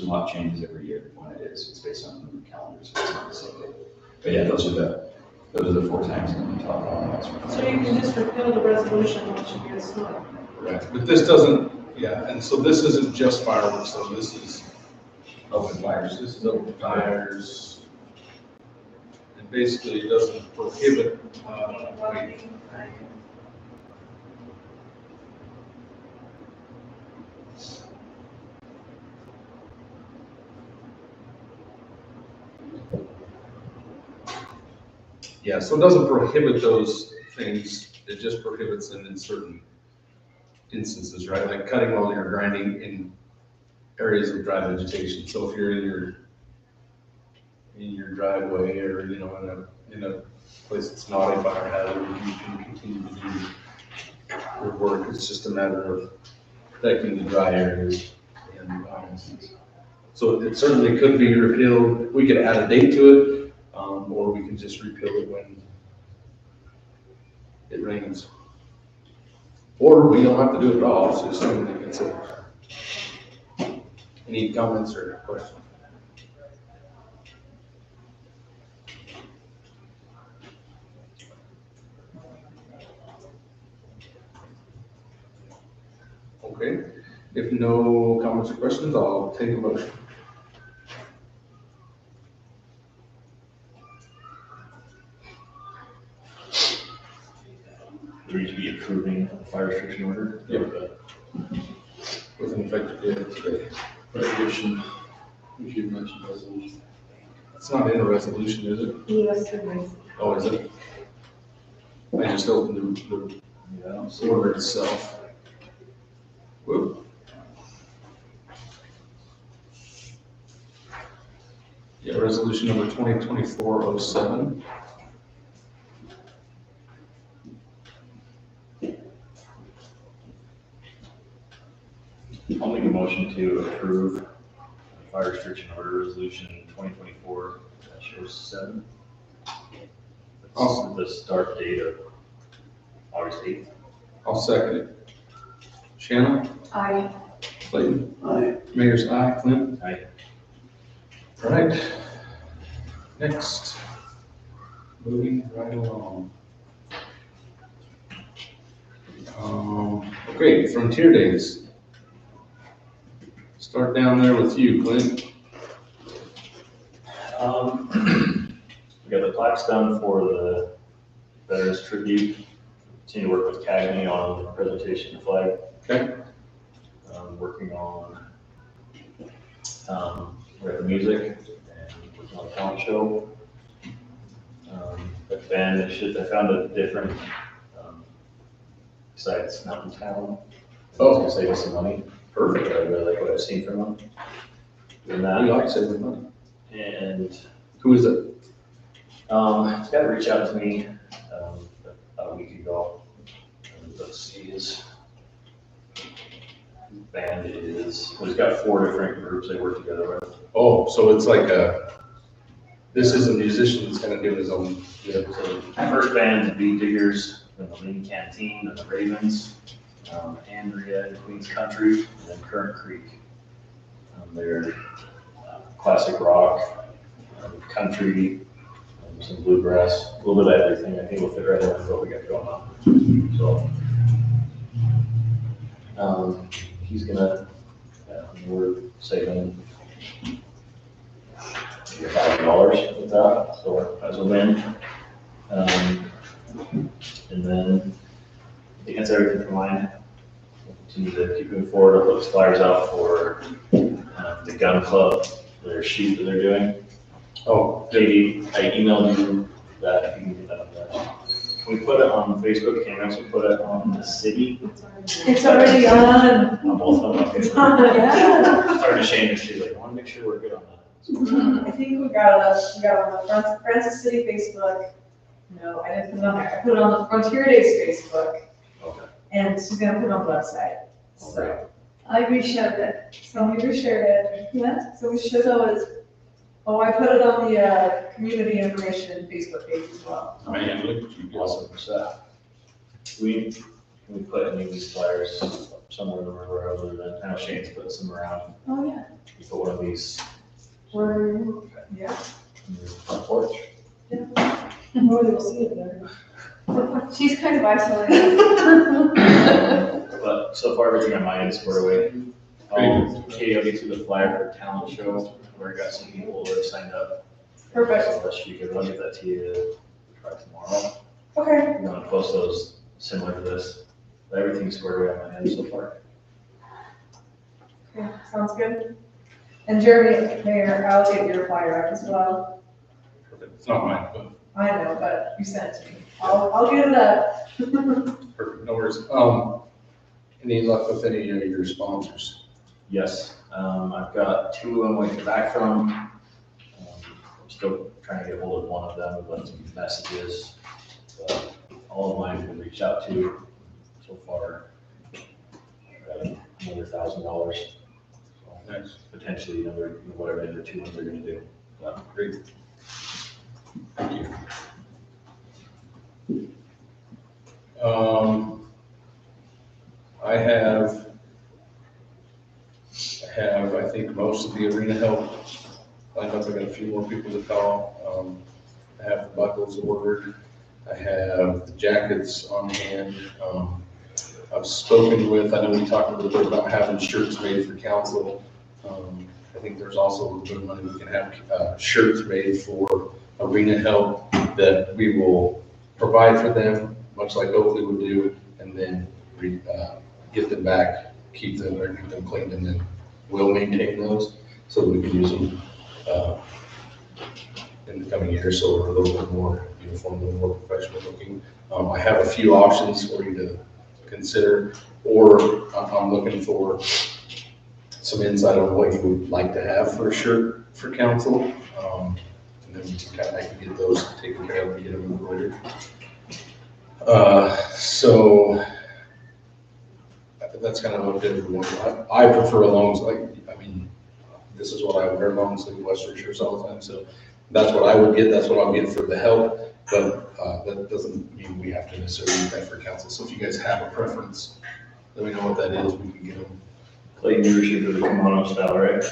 not changes every year when it is. It's based on the calendar, so it's not the same day. But yeah, those are the 4 times that we talk about. So you can just repeal the resolution once you get started. Right, but this doesn't, yeah, and so this isn't just fireworks, so this is, Open fires. this is open fires. And basically, it doesn't prohibit, wait. Yeah, so it doesn't prohibit those things, it just prohibits them in certain instances, right? Like cutting while you're grinding in areas of dry vegetation. So if you're in your driveway or, you know, in a place that's not a fire hazard, you can continue to do your work. It's just a matter of protecting the dry areas. And, so it certainly could be repealed. We could add a date to it, or we can just repeal it when it rains. Or we don't have to do it at all, so just something to consider. Any comments or questions? Okay, if no comments or questions, I'll take a motion. We need to be approving a fire restriction order. Yep. With an effective date today. Resolution, we should mention resolution. It's not in a resolution, is it? U.S. Surveys. Oh, is it? I just opened the order itself. Whoop. Yeah, resolution number 2024-07. I'll make a motion to approve fire restriction order resolution 2024-07. Awesome. The start date of August 8th. I'll second it. Shannon? Aye. Clayton? Aye. Mayor's aye. Clint? Aye. All right. Next. Moving right along. Okay, Frontier Days. Start down there with you, Clint. We got the plaques done for the Veterans Tribute. Continue to work with Cagney on the presentation of the flag. Okay. Working on, we have the music and working on the talent show. But then I found a different besides Mountain Town. Oh. It's gonna save us some money. Perfect. I really like what I've seen from them. Doing We that. like saving money. And, Who is it? it's got to reach out to me, about a week ago. And let's see, his band is, well, he's got 4 different groups they work together with. Oh, so it's like this is a musician that's kind of doing his own. So the first band, the Beat Diggers, then the Lean Canteen, and the Ravens, Andrea and Queens Country, and then Current Creek. They're classic rock, country, some bluegrass, a little bit of everything. I think will fit right in with what we got going on. So, he's gonna, we're saving $5,000 with that, so as a win. And then I think that's everything from mine. We'll continue to keep moving forward. I'll put flyers out for the gun club, their shoot that they're doing. Oh, Katie, I emailed you that, if you can get that up there. Can we put it on Facebook? Can we also put it on the city? It's already on. On both of them, okay. It's on, yeah. Started to shame, she's like, I want to make sure we're good on that. I think we got it on the Francis City Facebook. No, I didn't put it on there. I put it on the Frontier Days Facebook, Okay. and she's gonna put it on the website. Okay. I reshared it. So we reshared it. Yeah. So we should, I put it on the, community information Facebook page as well. man, look at you. Awesome, so, can we put any of these flyers somewhere or other than, I know Shane's put some around. Oh, yeah. We put one of these Yeah. in your front porch. Oh, you'll see it there. She's kind of isolated. But so far, everything on my end is squared away. Katie, I'll get you the flyer for talent show, where I got some people that have signed up. Perfect. So that should be good. I'll get that to you probably tomorrow. Okay. I'm gonna post those similar to this. Everything's squared away on my end so far. Okay, sounds good. And Jeremy, Mayor, I'll get your flyer up as well. It's not mine, but I know, but you sent it to me. I'll get it up. perfect, no worries. Any luck with any of your sponsors? Yes, I've got 2 I'm waiting back from. I'm still trying to get hold of one of them, but some messages. But all of mine have been reached out to so far. I've got another $1,000. So Nice. potentially another, whatever the other 2 ones are gonna do. But Great. Thank you. I think most of the arena help lined up. I got a few more people to call. I have the buckles ordered. I have the jackets on hand. I've spoken with, I know we talked a little bit about having shirts made for council. I think there's also a little bit of money we can have shirts made for arena help that we will provide for them, much like Oakley would do, and then get them back, keep them cleaned, and then we'll maintain those so that we can use them in the coming year, so we're a little bit more uniform, a little more professional looking. I have a few options for you to consider, or I'm looking for some insight on what you would like to have for a shirt for council. And then we can I can get those taken care of and get them embroidered. So that's kind of what everyone, I prefer a long sleeve. I mean, this is what I wear, long sleeve Western shirts all the time. So that's what I would get. That's what I'll get for the help. But that doesn't mean we have to necessarily do that for council. So if you guys have a preference, let me know what that is. We can get them. Clayton, you should do the kimono style, right?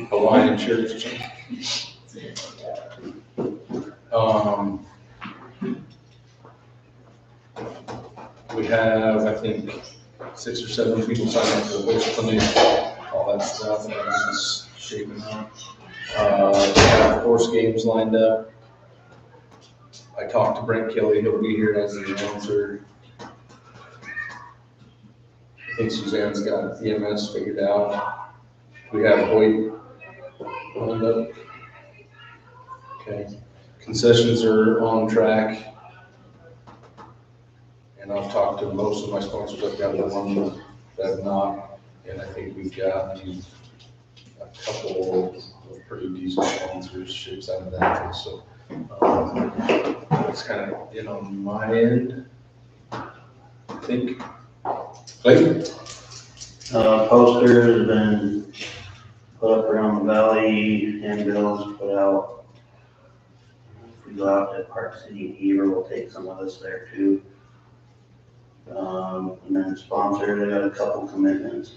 Hawaiian shirts or something. We have, I think, 6 or 7 people signed up for the voice clinic, all that stuff, and everything's shaping up. We have horse games lined up. I talked to Brent Kelly, he'll be here as the announcer. I think Suzanne's got EMS figured out. We have Hoyt lined up. Okay, concessions are on track. And I've talked to most of my sponsors, I've got the one that have not, and I think we've got a couple of pretty decent sponsorships out of that, so. It's kind of, on my end, I think. Clayton? Posters have been put up around the valley, handbills put out. If we go out to Park City and Heber, we'll take some of us there too. And then sponsors, I got a couple commitments.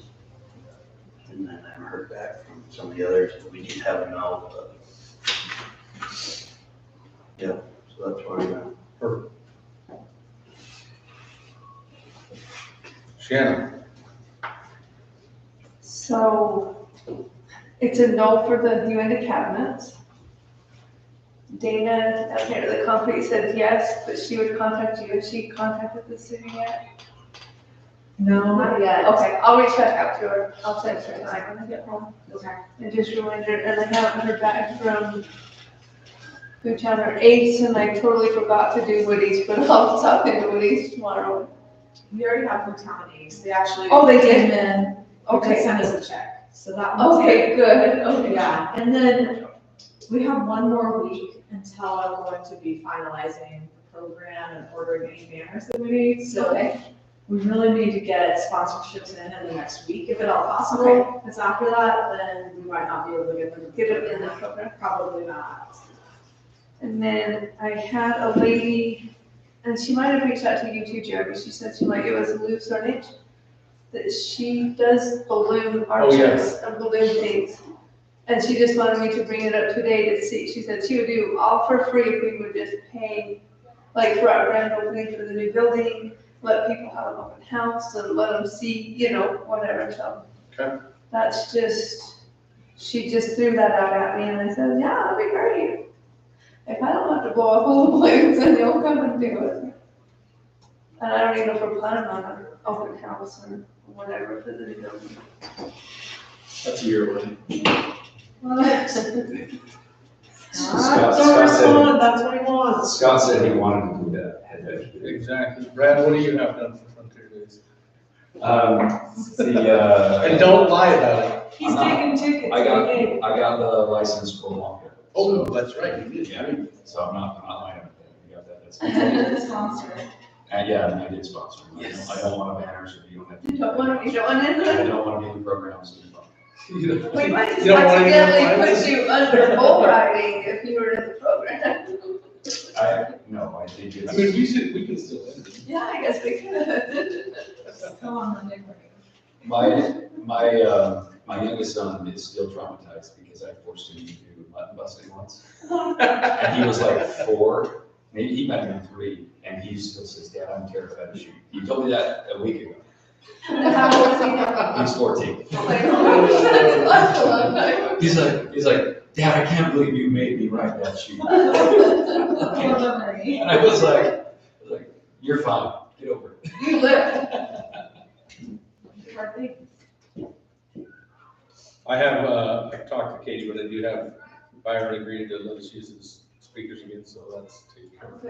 And then I haven't heard back from some of the others, but we did have a no, but. Yeah, so that's where I'm at. Perfect. Shannon? So it's a no for the new end cabinets. Dana, at the head of the company, said yes, but she would contact you. Has she contacted the city yet? No, not yet. Okay, I'll reach back out to her. I'll text her tonight when I get home. Okay. And just remind her, and I haven't heard back from Food Town or Ace, and I totally forgot to do Woody's, but I'll talk into Woody's tomorrow. We already have Food Town Ace. They actually. Oh, they did? came in. They Okay. sent us a check. So that one's Okay, good, okay. Yeah, and then we have one more week until I'm going to be finalizing the program and ordering any banners that we need. So Okay. we really need to get sponsorships in the next week, if at all possible. Okay. If it's after that, then we might not be able to get them. Get it in the program. Probably not. And then I had a lady, and she might have reached out to you too, Jeremy. She said it was Lou Sarnich, that she does balloon arches and balloon things. And she just wanted me to bring it up today to see. She said she would do all for free if we would just pay, like for our grand opening for the new building, let people have an open house and let them see, whatever. So Okay. that's just, she just threw that out at me, and I said, yeah, that'd be great. If I don't have to blow up all the balloons, then you'll come and do it. And I don't even know if we're planning on an open house or whatever for the new building. That's a year away. That's what he wants. Scott said he wanted to do that. Had that. Exactly. Brad, what do you have done for Frontier Days? And don't lie about it. He's I'm not- taking tickets. I got the license for longer. Oh, that's right, you did. Yeah, so I'm not lying about that. We got that. That's Sponsor. yeah, I did sponsor. Yes. I don't want to banners if you don't have. You don't want to be showing I it? don't want to be in programs. We might just You don't want any accidentally more put you under bull riding if you were in the program. No, I think it's. I mean, we can still end it. Yeah, I guess we could. Come on, Nick. My youngest son is still traumatized because I forced him to do mutton busting once. And he was like 4, maybe he might have been 3, and he still says, Dad, I'm terrified of shooting. You told me that a week ago. How old is he now? He's 14. Oh my God, that's a long time. He's like, Dad, I can't believe you made me write that sheet. Memory. And I was like, you're fine, get over it. You live. I have, I talked to Katie, but I do have Byron agreed to let us use his speakers again, so that's taken care of.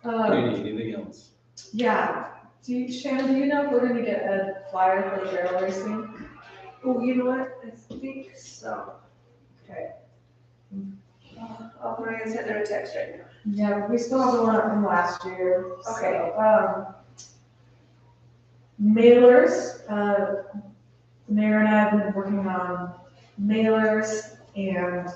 Katie, anything else? Yeah. Shannon, do you know if we're gonna get a flyer for the barrel racing? Oh, you know what? I think so. Okay. I'll bring and send her a text right now. Yeah, we still have the one from last year. Okay. So, mailers, the mayor and I have been working on mailers, and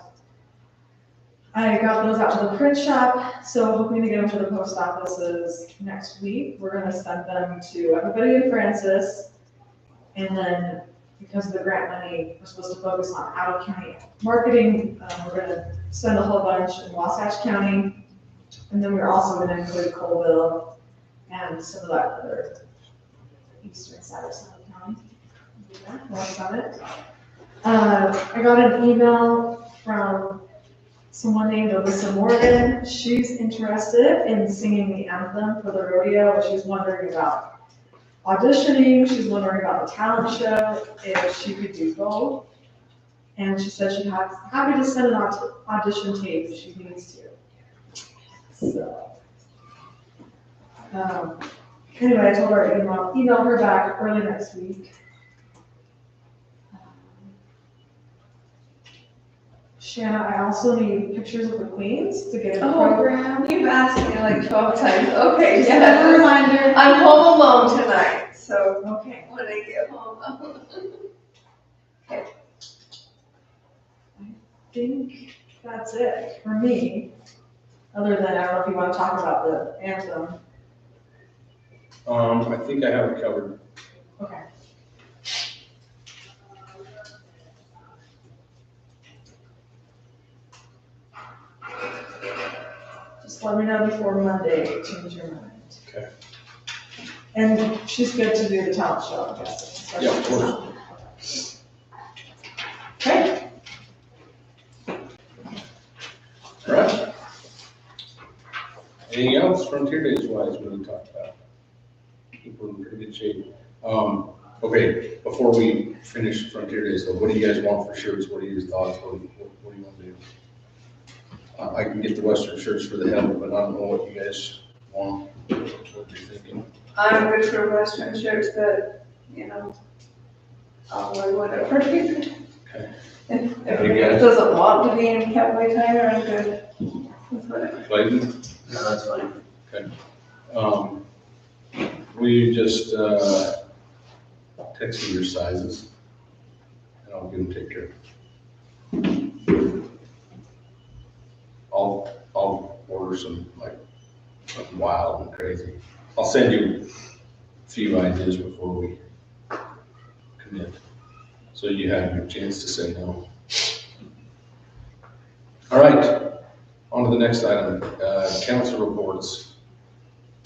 I got those out to the print shop, so hoping to get them to the post offices next week. We're gonna send them to everybody in Francis, and then because of the grant money, we're supposed to focus on out-of-county marketing. We're gonna send a whole bunch in Wasatch County, and then we're also gonna include Colville and some of that other eastern side of Summit County. That's on it. I got an email from someone named Alyssa Morgan. She's interested in singing the anthem for the rodeo. She's wondering about auditioning. She's wondering about the talent show, if she could do both. And she said she'd have happy to send an audition tape if she needs to. So Anyway, I told her to email her back early next week. Shanna, I also need pictures of the queens to get in the Oh, program. you've asked me like 12 times. Okay, Just yeah. a reminder. I'm home alone tonight, so Okay. when I get home, I think that's it for me. Other than, I don't know if you want to talk about the anthem. I think I have it covered. Okay. Just let me know before Monday if you change your mind. Okay. And she's good to do the talent show, I guess. Yeah, of course. Okay. All right. Anything else Frontier Days wise we need to talk about? I think we're in pretty good shape. Okay, before we finish Frontier Days though, what do you guys want for shirts? What are your thoughts? What do you want to do? I can get the Western shirts for the helmet, but I don't know what you guys want, what you're thinking. I'm good for Western shirts, but, you know, I'll wear whatever. Okay. If everybody else doesn't want to be in cowboy attire, I'm good with whatever. Clayton? No, that's fine. We just, text me your sizes, and I'll get them taken care of. I'll order some, like, something wild and crazy. I'll send you a few ideas before we commit, so you have your chance to say no. All right, on to the next item, council reports.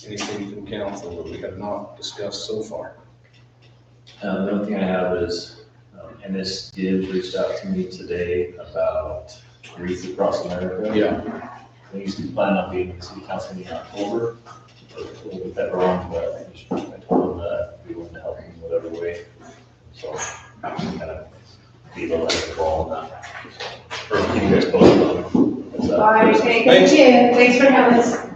Anything from council that we have not discussed so far? The only thing I have is, Ennis did reach out to me today about Wreath Across America. Yeah. We used to plan on being in the city council meeting in October. We'll get that wrong, but I told them that we wanted to help them in whatever way. So, kind of be the light of the ball on that. Or you guys both know. That's, Bye, thank Thanks. you. Thanks for having us.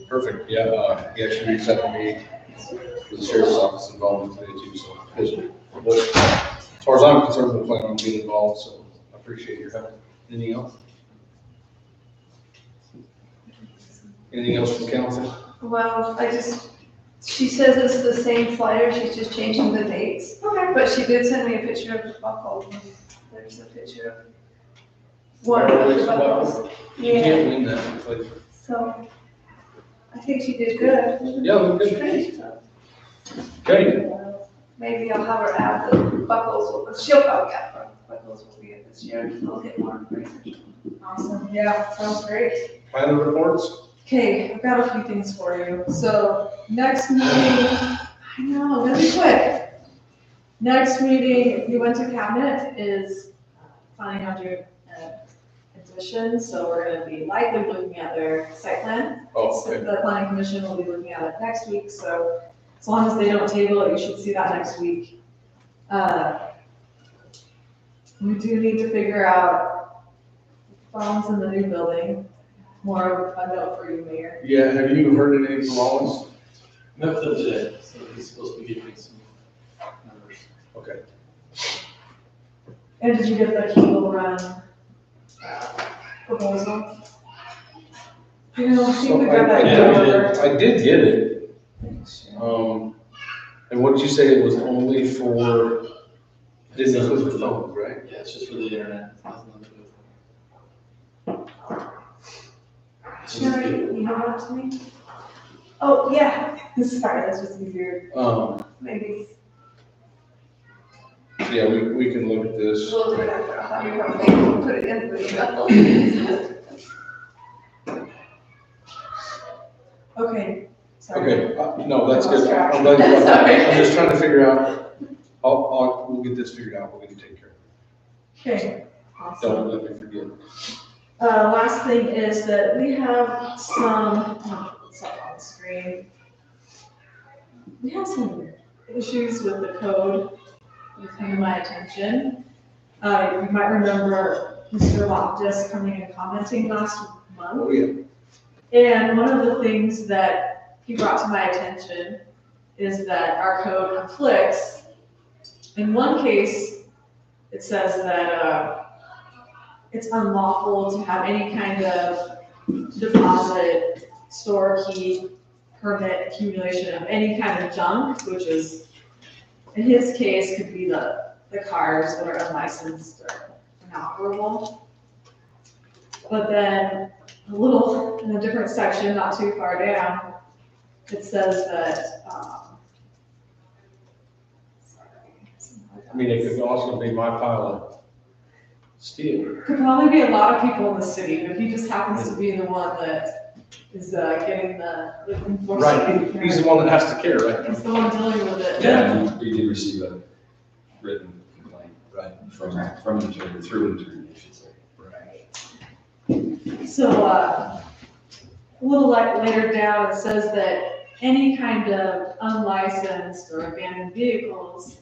Perfect, yeah, he actually reached out to me, for the sheriff's office involved today too, so, but as far as I'm concerned, we'll plan on being involved, so I appreciate your help. Anything else? Anything else from council? Well, she says it's the same flyer, she's just changing the dates. Okay. But she did send me a picture of the buckle. There's a picture of one of the buckles. You can't win that, like, So, I think she did good. yeah, look good. Great, so Okay, maybe I'll have her add the buckles, she'll probably add the buckles will be in this year, we'll get more information. Awesome. Yeah, sounds great. final reports? Okay, I've got a few things for you. So next meeting, I know, gonna be quick. Next meeting, if you went to cabinet, is planning on doing an addition, so we're gonna be likely looking at their site plan. Oh, So okay. the planning commission will be looking at it next week, so as long as they don't table it, you should see that next week. We do need to figure out phones in the new building. More of a note for you, Mayor. Yeah, have you heard anything from Wallace? Met with them today, so he's supposed to be giving me some numbers. Okay. And did you get the Kegel Run proposal? You know, I think we got that. I did get it. And what did you say it was only for, didn't include the phones, right? Yeah, it's just for the internet. It's nothing to do Sherry, you know what to me? Oh, yeah, Sorry, that's just easier. maybe Yeah, we can look at this. we'll do that, I'll have you come maybe we'll put it in the email. Okay, sorry. Okay, no, that's good. I'm glad you brought that up. I'm just trying to figure out, we'll get this figured out, we'll get it taken care of. Okay, awesome. Don't let me forget. Last thing is that we have some, it's up on the screen. We have some issues with the code that came to my attention. You might remember Mr. Loftus coming and commenting last month. Oh, yeah. And one of the things that he brought to my attention is that our code conflicts. In one case, it says that it's unlawful to have any kind of deposit, store, keep, permit, accumulation of any kind of junk, which is, in his case, could be the cars that are unlicensed or inoperable. But then in a different section, not too far down, it says that, I mean, it could also be my pile of steel. could probably be a lot of people in the city, but he just happens to be the one that is getting the enforcement. Right, he's the one that has to care, right? He's the one dealing with it. Yeah, we did receive a written complaint. Right. From an attorney, through an attorney, I should say. So, a little later down, it says that any kind of unlicensed or abandoned vehicles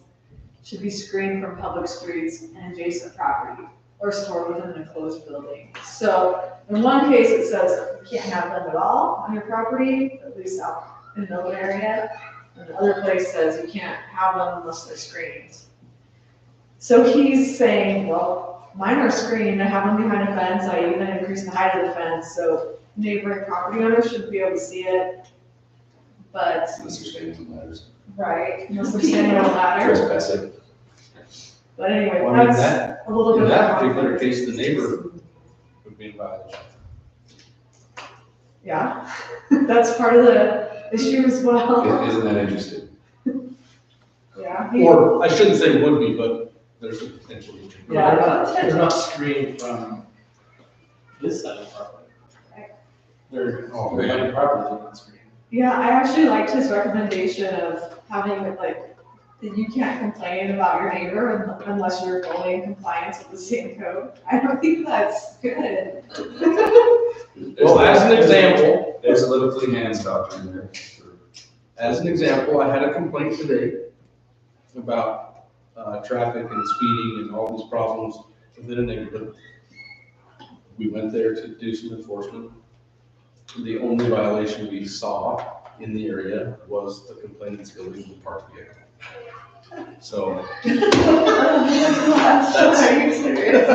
should be screened from public streets and adjacent property or stored within an enclosed building. So, in one case, it says you can't have them at all on your property, at least out in the open area. And the other place says you can't have them unless they're screened. So he's saying, well, mine are screened, I have them behind a fence, I even increased the height of the fence, so neighboring property owners should be able to see it. But, Unless you're standing on ladders. right, unless they're standing on a ladder. Trespassing. But anyway, Well, I mean, that's a little bit In of that a particular conflict. case, the neighbor would be in violation. Yeah, that's part of the issue as well. Isn't that interesting? Yeah. Or, I shouldn't say would be, but there's a potential. Yeah. They're not screened from this side of the property. They're, the property, they're not screened. Yeah, I actually liked his recommendation of having it like, that you can't complain about your neighbor unless you're fully in compliance with the same code. I don't think that's good. Well, as an example, There's a little clean hands doctrine in there. as an example, I had a complaint today about traffic and speeding and all these problems within a neighborhood. We went there to do some enforcement. The only violation we saw in the area was the complainant's illegal park vehicle. So. Are you serious?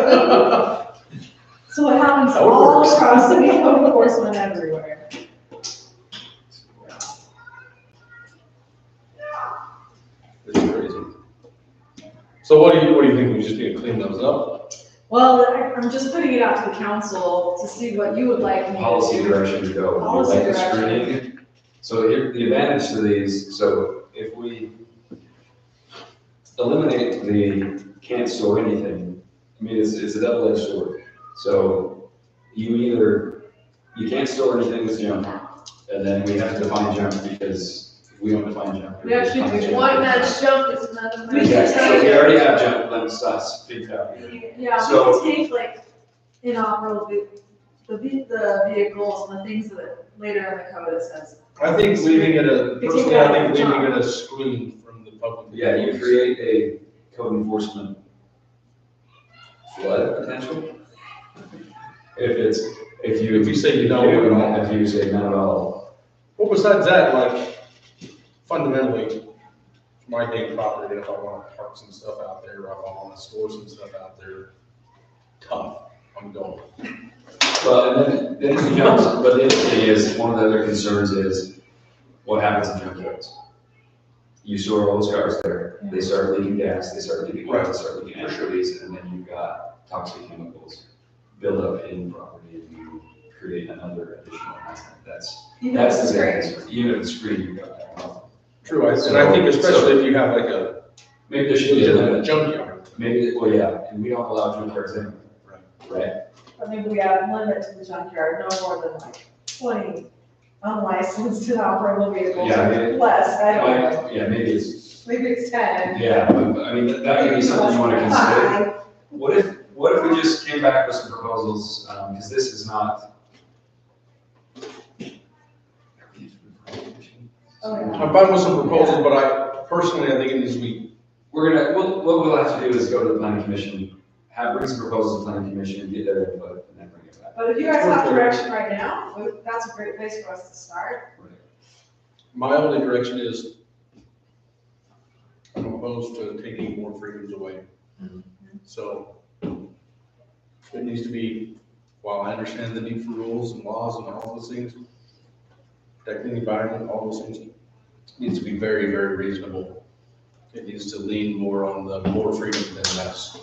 So it happens That would all work. across the code enforcement everywhere. It's crazy. So what do you think, we just need to clean those up? Well, I'm just putting it out to the council to see what you would like me to Policy do. direction to go. We'd Policy like the direction. screening. So here, the advantage to these, so if we eliminate the can't store anything, I mean, it's a double-edged sword. So you can't store anything that's junk, and then we have to define junk because if we don't define junk. We actually define do junk. one that's junk, it's another. We can Yeah, so take we it. already have junk limits, that's big out here. Yeah, So- we can take like inoperable, the vehicles and the things that later in the code it says. I think leaving it take personally, that I think out of the leaving top. it a screen from the public. Yeah, you create a code enforcement flood potential. If you say you don't, If you say none at all. Well, besides that, like, fundamentally, my daily property, if I want to park some stuff out there, or if I want to store some stuff out there, tough, I'm going. Well, and then it becomes, but the other thing is, one of the other concerns is what happens in junkyards. You store all those cars there, they start leaking gas, they start leaking oil, they start leaking anchovies, and then you've got toxic chemicals build up in property and you create another additional hazard. That's the big concern. Even if it's free, you've got that. True, and I think especially if you have like a Maybe there should be a legitimate limit. junkyard. Maybe, well, yeah, and we don't allow junkyards anyway. Right. I mean, we have limit to the junkyard, no more than like 20 unlicensed and operable vehicles, Yeah, I or mean- less, I don't know. Yeah, maybe it's, Maybe it's 10. yeah, but, I mean, that could be something you wanna consider. Five. What if we just came back with some proposals, because this is not. Oh, yeah. I'm fine with some proposals, but I think it needs to be, What we'll have to do is go to the planning commission, bring some proposals to the planning commission, get their input, and then bring it back. But if you guys have direction right now, that's a great place for us to start. My only direction is I'm opposed to taking more freedoms away. So it needs to be, while I understand the need for rules and laws and all those things, protecting the environment, all those things, needs to be very, very reasonable. It needs to lean more on the more freedom than less.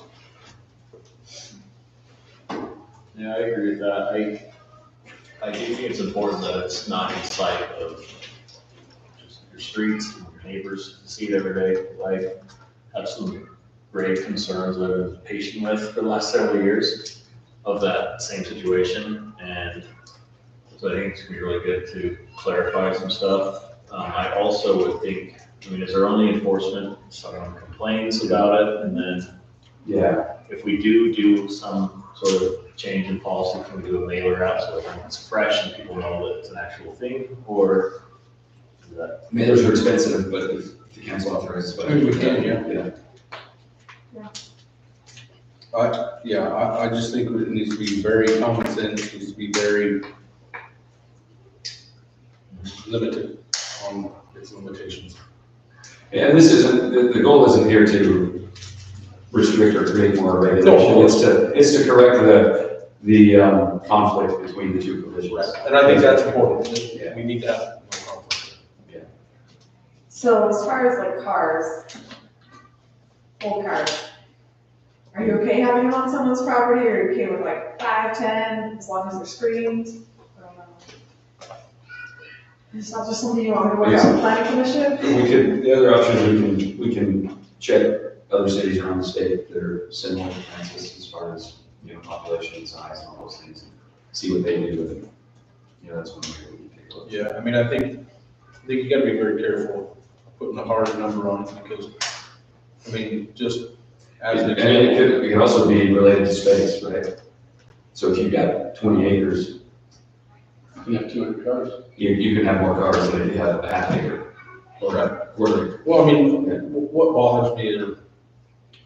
Yeah, I agree with that. I do think it's important that it's not in sight of just your streets and your neighbors to see it every day. I have some grave concerns that I've been patient with for the last several years of that same situation. And so I think it's gonna be really good to clarify some stuff. I also would think, is there only enforcement if someone complains about it? And then, Yeah, if we do some sort of change in policy, can we do a mailer out so that it's fresh and people know that it's an actual thing? Or is that? mailers are expensive, but if the council authorizes, but. We can, yeah. Yeah. I just think it needs to be very common sense, it needs to be very limited on its limitations. Yeah, and this isn't, the goal isn't here to restrict or create more regulation. It's to correct the conflict between the two provisions. And I think that's important. Yeah. We need to have no conflict. So as far as like cars, old cars, are you okay having them on someone's property, or are you okay with like 5, 10, as long as they're screened? I don't know. It's not just something you want to work out with planning commission? We could, the other option is we can check other cities around the state that are similar to Kansas as far as, population size and all those things, and see what they do with it. That's one way we can take a look. Yeah, I think you gotta be very careful putting a hard number on it, because, just as an And example. it could also be related to space, right? So if you've got 20 acres, You have 200 cars. you can have more cars than if you have a half acre or a quarter. Well, what bothers me or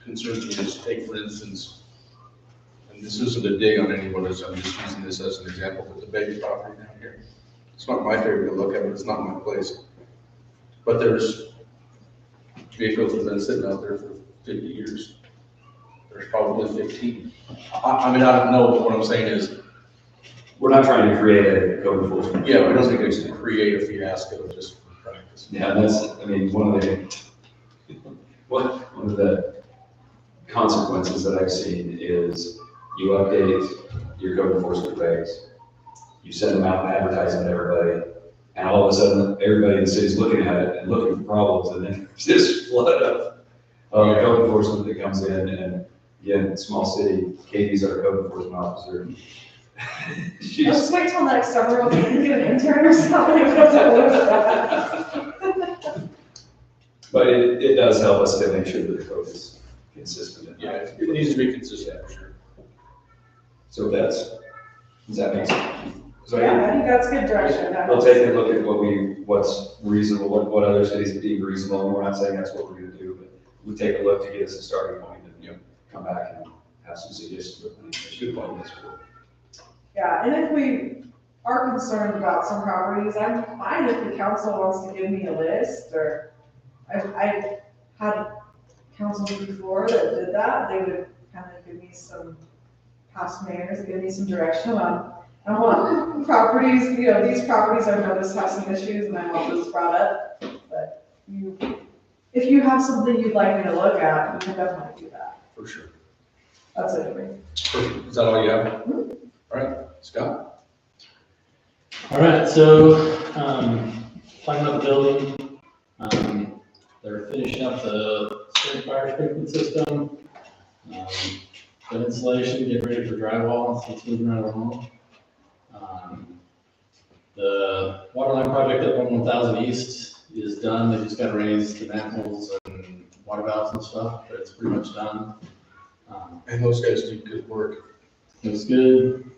concerns me is, take for instance, and this isn't a dig on anyone, I'm just using this as an example, but the Vegas property down here. It's not my favorite to look at, but it's not my place. But there's vehicles that have been sitting out there for 50 years. There's probably 15. I don't know, but what I'm saying is, We're not trying to create a code enforcement. yeah, I don't think it's to create a fiasco just for practice. Yeah, and that's, one of the consequences that I've seen is you update your code enforcement regs, you send them out and advertise them to everybody, and all of a sudden, everybody in the city's looking at it and looking for problems, and then there's this flood of code enforcement that comes in, and again, small city, Katie's our code enforcement officer. She's Just wait till next summer, we'll get an intern or something. But it does help us to make sure that the code is consistent. Yeah, it needs to be consistent, for sure. So does that make sense? So Yeah, I think that's good direction. we'll take a look at what's reasonable, what other cities deem reasonable, and we're not saying that's what we're gonna do, but we take a look to get us a starting point and, come back and have some suggestions. Good point, that's cool. Yeah, and if we are concerned about some properties, I'm fine if the council wants to give me a list, or I've had councils before that did that, they would kind of give me some, past mayors, give me some direction on, I want properties, these properties I've noticed have some issues and I want this brought up, but if you have something you'd like me to look at, we can definitely do that. For sure. That's it for me. Perfect. Is that all you have? All right, Scott? All right, so, talking about the building, they're finishing up the spring fire sprinkler system. The insulation, get ready for drywall, so it's moving right along. The water line project up on 1000 East is done, they just gotta raise the manholes and water valves and stuff, but it's pretty much done. And those guys do good work. Looks good.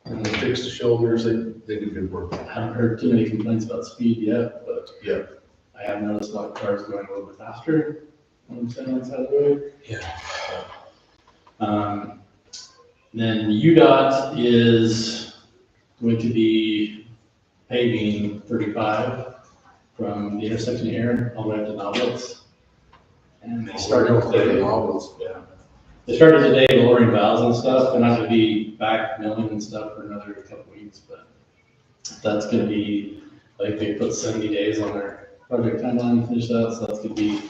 And they fix the shoulders, they do good work. I haven't heard too many complaints about speed yet, but Yeah. I have noticed a lot of cars going a little bit faster when I'm standing on the side of the road. Yeah. Then UDOT is going to be paving 35 from the intersection here all the way up to Noblets. And they started today. Yeah. They started today lowering valves and stuff. They're not gonna be back milling and stuff for another couple weeks, but that's gonna be, like, they put 70 days on their project timeline to finish that, so that's gonna be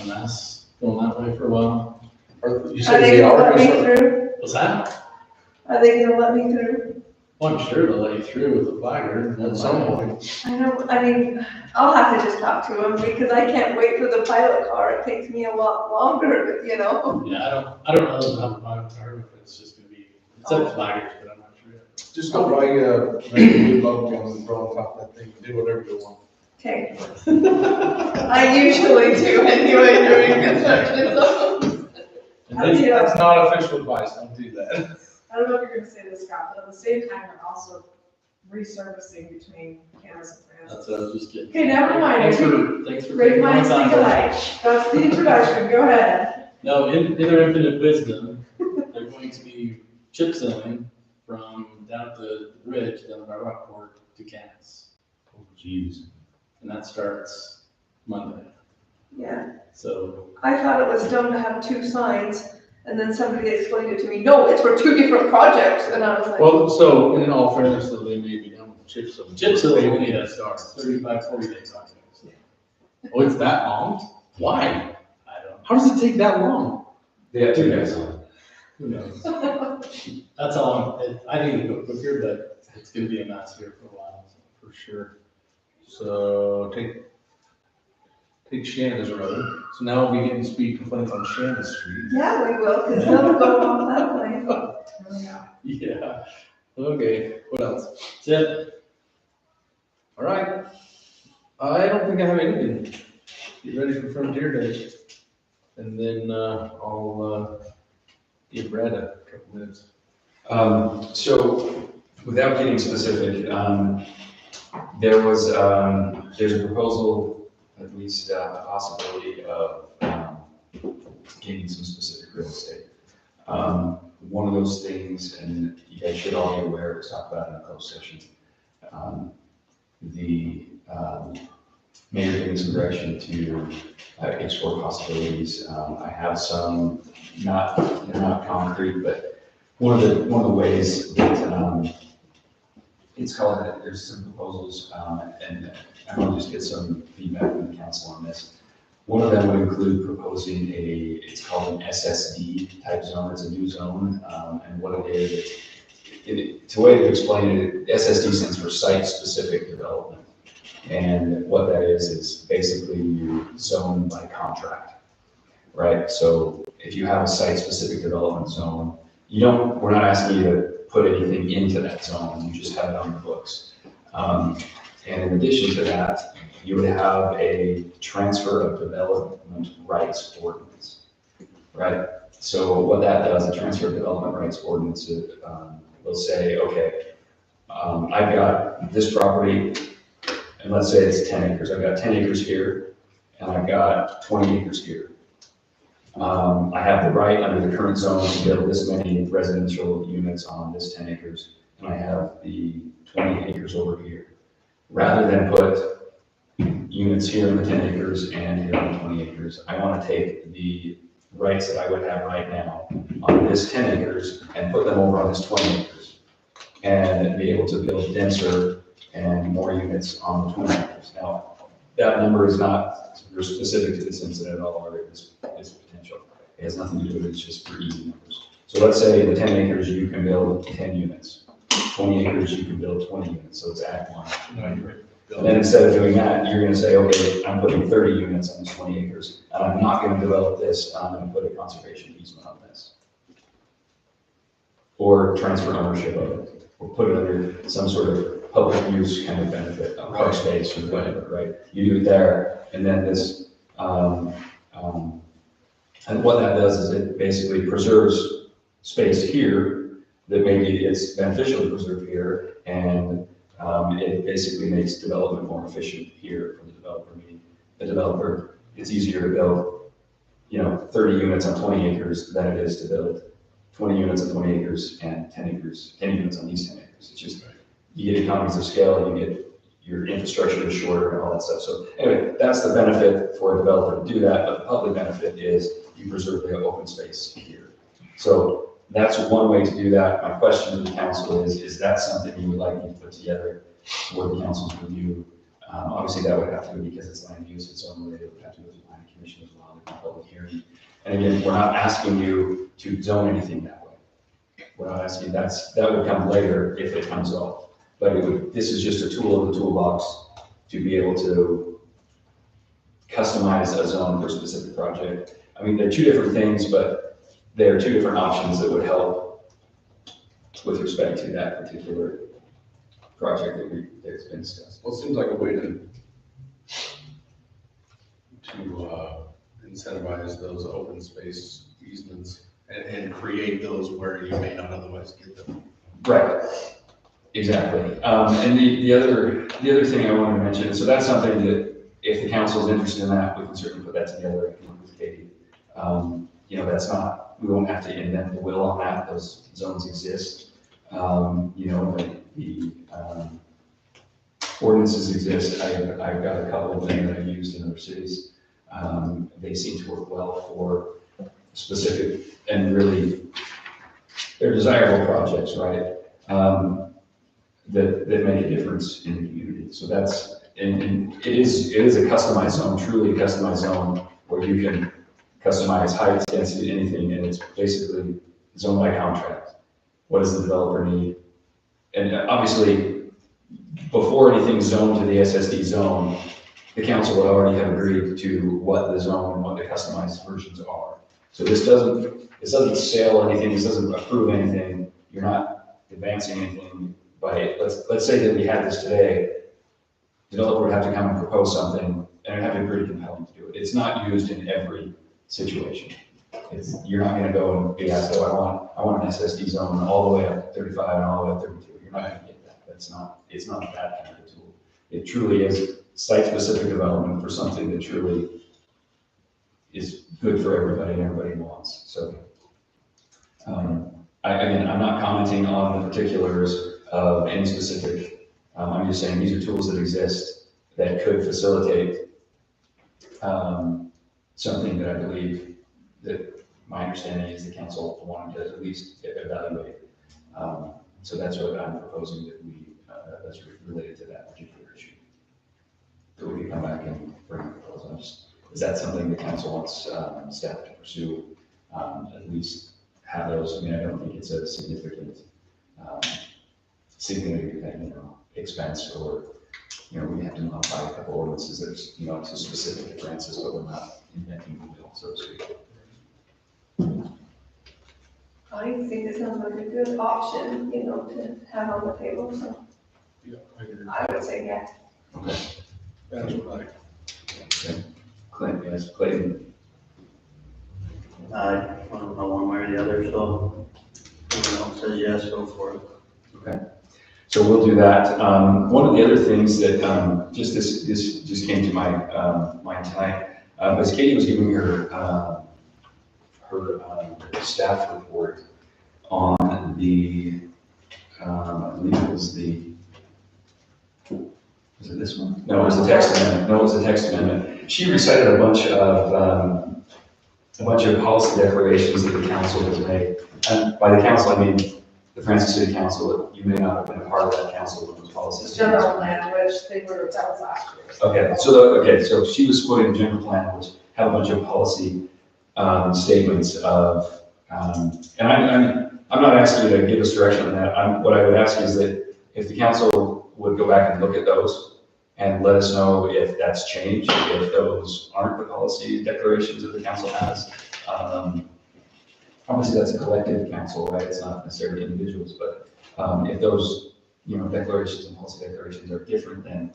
a mess going that way for a while. You Are said they they gonna let are, me through? What's that? Are they gonna let me through? Well, I'm sure they'll let you through with the flagger. at some point. I know, I mean, I'll have to just talk to them because I can't wait for the pilot car. It takes me a lot longer, you know? Yeah, I don't know how the final car, if it's just gonna be, it's up flaggers, but I'm not sure yet. Just go buy a love gun and throw on top of that thing, do whatever you want. Okay. I usually do anyway during construction zones. And then, That's not official advice, don't do that. I don't know if you're gonna say this, Scott, but at the same time, we're also resurfacing between Camas and France. that's what I was just getting. Okay, never mind. Thanks for. Great taking my minds time. think alike. That's the introduction, go ahead. No, in their infinite wisdom, they're going to be chip sealing from down at the bridge down by Rockport to Camas. Oh, jeez. And that starts Monday. Yeah, So, I thought it was dumb to have two signs, and then somebody explained it to me, no, it's for two different projects, and I was like. Well, so in all fairness, though, they may be done with chips. chip sealing only has 35, 40 days on it. Oh, it's that long? Why? I don't, How does it take that long? They have 2 days on. who knows? That's all, I think it'll go quicker, but it's gonna be a mess here for a while. For sure. So take Shanda's road. So now we'll be getting speed complaints on Shanda's Street. Yeah, we will, because they'll go off that way. Yeah, Okay, what else? that's it. All right. I don't think I have anything. Get ready for Frontier Day. And then, I'll, give Brad a couple minutes. So without getting specific, there's a proposal, at least a possibility of gaining some specific real estate. One of those things, and you guys should all be aware, was talked about in a closed session. The mayor giving some direction to explore possibilities. I have some, they're not concrete, but one of the ways that it's called, there's some proposals, and I want to just get some feedback from the council on this. One of them would include proposing it's called an SSD type zone. It's a new zone, and what it is, it's a way to explain it. SSD stands for site-specific development, and what that is basically you zone by contract, right? So if you have a site-specific development zone, we're not asking you to put anything into that zone, you just have it on the books. And in addition to that, you would have a transfer of development rights ordinance, right? So what that does, the transfer of development rights ordinance will say, okay, I've got this property, and let's say it's 10 acres. I've got 10 acres here, and I've got 20 acres here. I have the right under the current zone to build this many residential units on this 10 acres, and I have the 20 acres over here. Rather than put units here in the 10 acres and here on the 20 acres, I want to take the rights that I would have right now on this 10 acres and put them over on this 20 acres and be able to build denser and more units on the 20 acres. Now, that number is not specific to this incident at all, or this potential. It has nothing to do with it, it's just for easy numbers. So let's say the 10 acres, you can build 10 units. 20 acres, you can build 20 units, so it's Act 1. And then instead of doing that, you're gonna say, okay, I'm putting 30 units on this 20 acres, and I'm not gonna develop this, I'm gonna put a conservation easement on this. Or transfer ownership of it, or put it under some sort of public use kind of benefit, a park space or whatever, right? You do it there, and then this, and what that does is it basically preserves space here that maybe it's beneficial to preserve here, and it basically makes development more efficient here for the developer. Meaning the developer, it's easier to build, 30 units on 20 acres than it is to build 20 units on 20 acres and 10 units on these 10 acres. It's just, you get economies of scale, you get your infrastructure is shorter and all that stuff. So anyway, that's the benefit for a developer to do that, but the public benefit is you preserve the open space here. So that's one way to do that. My question to the council is that something you would like me to put together for the council's review? Obviously that would have to be, because it's land use, its own way, it would have to go through planning commission as well, the public hearing. And again, we're not asking you to zone anything that way. We're not asking, that would come later if it comes up. But this is just a tool in the toolbox to be able to customize a zone for a specific project. I mean, they're two different things, but they're two different options that would help with respect to that particular project that's been discussed. Well, it seems like a way to incentivize those open space easements and create those where you may not otherwise get them. Right. Exactly. And the other thing I wanted to mention, so that's something that if the council is interested in that, we can certainly put that together with Katie. That's not, we won't have to invent the wheel on that. Those zones exist. The ordinances exist. I've got a couple of them that I've used in other cities. They seem to work well for specific and really, they're desirable projects, right? That make a difference in the community. So that's, and it is a customized zone, truly a customized zone where you can customize height, density, anything, and it's basically zone by contract. What does the developer need? And obviously, before anything's zoned to the SSD zone, the council would already have agreed to what the zone and what the customized versions are. So this doesn't sell anything, this doesn't approve anything, you're not advancing anything. By let's say that we had this today, the developer would have to come and propose something, and it'd have to be pretty compelling to do it. It's not used in every situation. You're not going to go and be asked, oh, I want an SSD zone all the way up 35 and all the way up 32. You're not going to get that. It's not that kind of a tool. It truly is site-specific development for something that truly is good for everybody and everybody wants. So, I'm not commenting on the particulars of any specific, I'm just saying these are tools that exist that could facilitate something that I believe that my understanding is the council wanted to at least evaluate. So that's what I'm proposing that that's related to that particular issue. So we can come back and bring a proposal. Is that something the council wants staff to pursue? At least have those. I mean, I don't think it's a significant expense, or we have to modify a couple ordinances. There's to specific differences, but we're not inventing the wheel, so to speak. I think it sounds like a good option, to have on the table, so Yeah, I agree. I would say yes. Okay. That's what Okay. Clayton, yes, Clayton. I don't know one way or the other, so if anyone else says yes, go for it. Okay. So we'll do that. One of the other things that this just came to my mind tonight, as Katie was giving me her staff report on the, I believe it was was it this one? No, it was the text amendment. She recited a bunch of policy declarations that the council has made. And by the council, I mean the Francis City Council. You may not have been a part of that council when those policies. General plan, which that was last year. Okay, so she was quoting the general plan, which have a bunch of policy statements of, and I'm not asking you to give us direction on that. What I would ask is that if the council would go back and look at those and let us know if that's changed, if those aren't the policy declarations that the council has. Obviously, that's a collective council, right? It's not necessarily individuals, but if those, declarations and policy declarations are different, then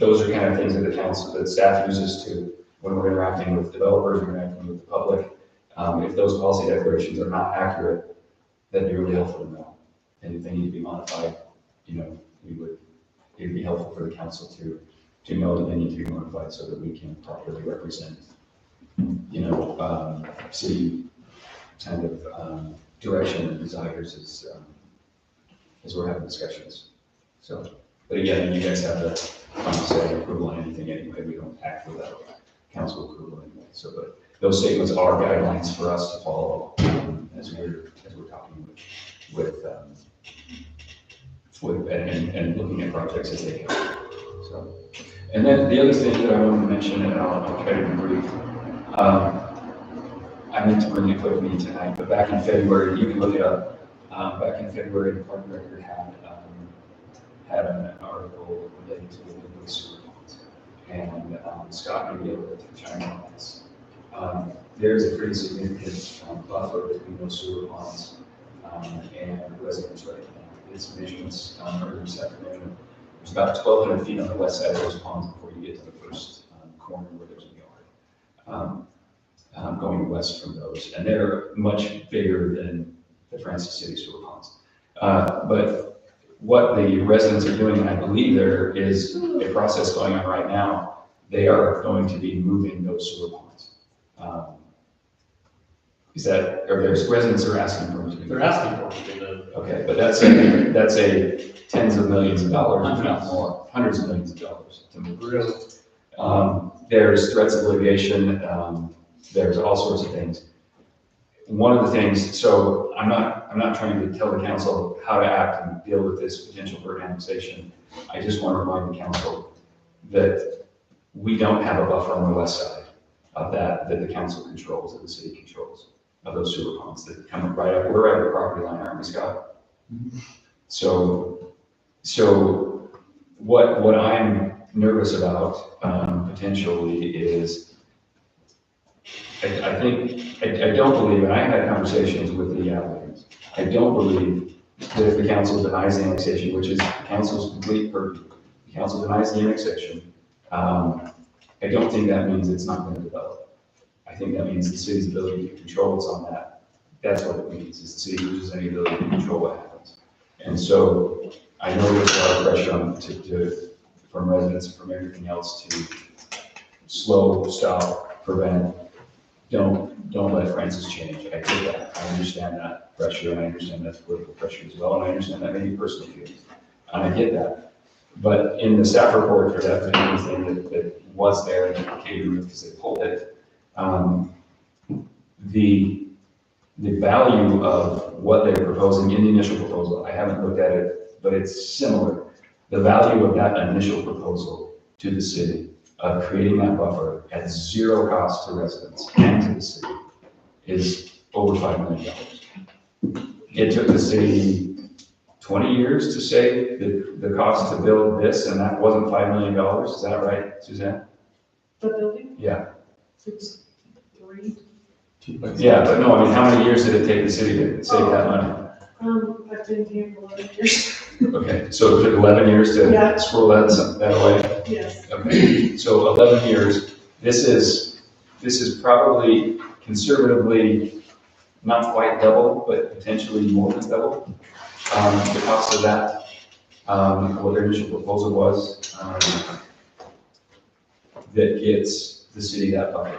those are kind of things that the council, that staff uses to, when we're interacting with developers, interacting with the public. If those policy declarations are not accurate, that'd be really helpful to know. And if they need to be modified, it'd be helpful for the council to know that they need to be modified so that we can properly represent, city kind of direction and desires as we're having discussions. So, but again, you guys have the final say approval on anything anyway. We don't act without council approval anyway. So, but those statements are guidelines for us to follow as we're talking with and looking at projects as they go. So, and then the other thing that I wanted to mention, and I'll try to be brief. I meant to bring it with me tonight, but back in February, you can look it up. Back in February, the Park Record had an article related to the Midway sewer ponds, and Scott may be able to chime in on this. There's a pretty significant buffer between those sewer ponds and residents right now. It's measurements earlier this afternoon. There's about 1,200 feet on the west side of those ponds before you get to the first corner where there's a yard. Going west from those, and they're much bigger than the Francis City sewer ponds. But what the residents are doing, and I believe there is a process going on right now, they are going to be moving those sewer ponds. Or there's residents are asking for it? They're asking for it to Okay, but that's a tens of millions of dollars, if not more, hundreds of millions of dollars to move. Really? There's threats of litigation, there's all sorts of things. One of the things, so I'm not trying to tell the council how to act and deal with this potential bird annexation. I just want to remind the council that we don't have a buffer on the west side of that the council controls, that the city controls, of those sewer ponds that come right up. We're right at the property line, aren't we, Scott? Mm-hmm. So what I'm nervous about potentially is I don't believe, and I had conversations with the applicants, I don't believe that if the council denies the annexation, which is the council's complete purview, the council denies the annexation, I don't think that means it's not going to develop. I think that means the city's ability to control what's on that. That's what it means, is the city loses any ability to control what happens. And so I know there's a lot of pressure on from residents and from everything else to slow, stop, prevent. Don't let Francis change. I get that. I understand that pressure, and I understand that's political pressure as well, and I understand that maybe personal feelings. And I get that. But in the staff report for that thing that was there and indicated because they pulled it, the value of what they're proposing in the initial proposal, I haven't looked at it, but it's similar. The value of that initial proposal to the city of creating that buffer at zero cost to residents and to the city is over $5 million. It took the city 20 years to say the cost to build this, and that wasn't $5 million. Is that right, Suzanne? The building? Yeah. It's 3. Yeah, but no, I mean, how many years did it take the city to save that money? I've been here for 11 years. Okay, so it took 11 years to scroll that away? Yes. Okay, so 11 years. This is probably conservatively not quite double, but potentially more than double. The cost of that, what their initial proposal was, that gets the city that buffer.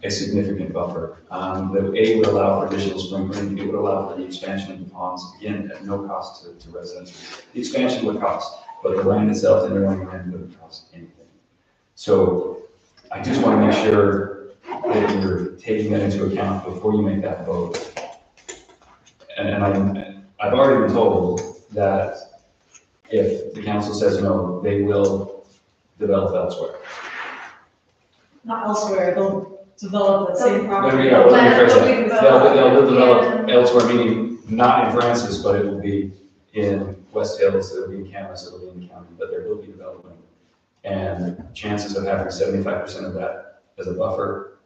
A significant buffer. That A would allow for additional sprinkling, it would allow for the expansion of the ponds, again, at no cost to residents. The expansion would cost, but the land itself, the underlying land, wouldn't cost anything. So I just want to make sure that you're taking that into account before you make that vote. And I've already been told that if the council says no, they will develop elsewhere. Not elsewhere, they'll develop the same property. Yeah, they'll develop elsewhere, meaning not in Francis, but it will be in West Hills, it'll be in Camas, it'll be in the county, but there will be development. And chances of having 75% of that as a buffer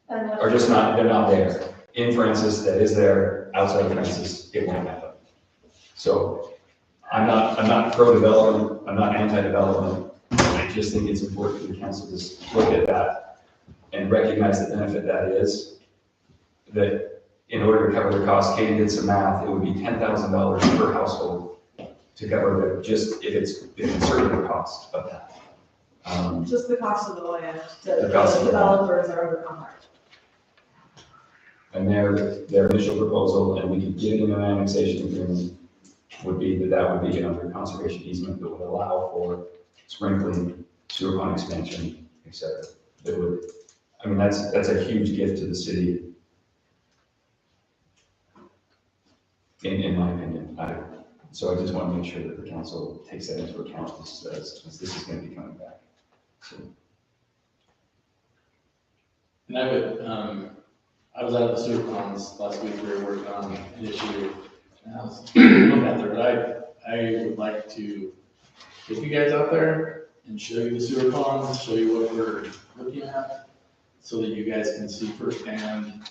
are just not, they're not there. In Francis, that is there, outside of Francis, it won't happen. So I'm not pro-development, I'm not anti-development. I just think it's important for the council to just look at that and recognize the benefit that is, that in order to cover the cost, Katie did some math, it would be $10,000 per household to cover the, just if it's the conservative cost of that. Just the cost of the land, The cost of the land. developers are under contract. And their initial proposal, and we could get in an annexation agreement, would be that would be under conservation easement that would allow for sprinkling, sewer pond expansion, et cetera. That would, I mean, that's a huge gift to the city. In my opinion, so I just want to make sure that the council takes that into account as this is going to be coming back. So, And I was out at the sewer ponds last week, we were working on an issue, and I was looking out there, but I would like to take you guys out there and show you the sewer ponds, show you what we're looking at, so that you guys can see firsthand,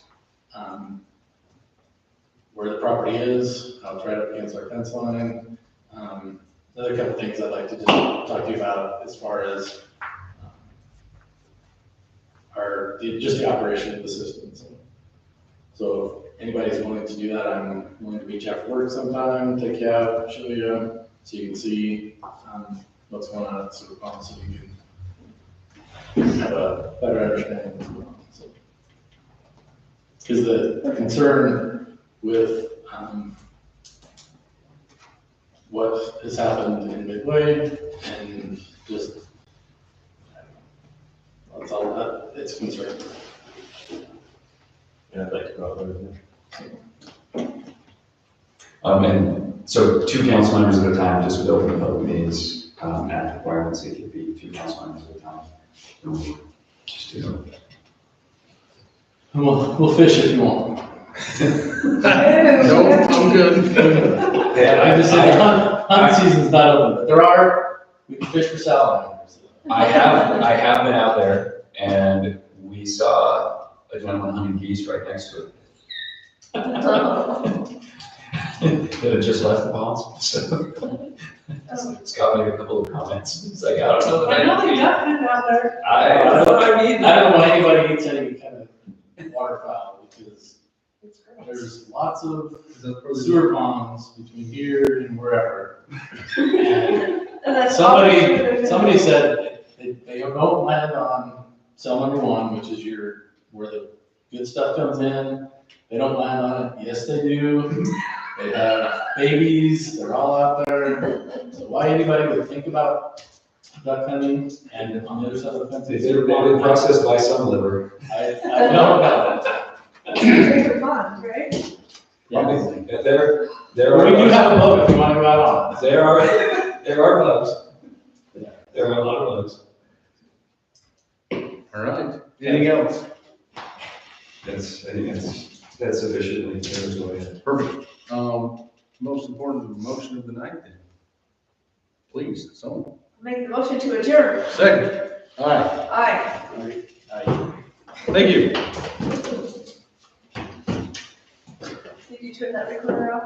where the property is, how it's right up against our fence line. Another couple things I'd like to just talk to you about as far as just the operation of the system. So if anybody's willing to do that, I'm willing to meet you after work sometime, take you out, show you, so you can see what's going on at the sewer pond, so you can have a better understanding of what's going on. Because the concern with what has happened in Midway and just, that's all that it's concerned. Yeah, I'd like to go out there. And so 2 council members at a time, just with open public meetings, act requirements, it could be 2 council members at a time. And we'll just do it. And we'll fish if you want. No, I'm good. I'm just saying, hunt season's not open, but we can fish for salmon. I have been out there, and we saw a gentleman hunting geese right next to it. That had just left the ponds, so. Scott made a couple of comments, he's like, I don't know that I know they got been down there. I know what I mean. I don't want anybody eats any kind of waterfowl, because there's lots of sewer ponds between here and wherever. And And that's somebody said they don't land on cell number 1, which is where the good stuff comes in. They don't land on it. Yes, they do. They have babies. They're all out there. So why anybody would think about duck hunting and on the other side of the fence? They're probably processed by some liver. I know about that. That's your favorite pond, right? Yes. There We do are, have a boat if you want to go out on it. there are bugs. There are a lot of bugs. All right, anything else? I think that's sufficiently clear to go ahead. Perfect. Most important motion of the night then. Please, someone. Make the motion to adjourn. Second. Aye. Aye. Thank you. Did you turn that recorder off?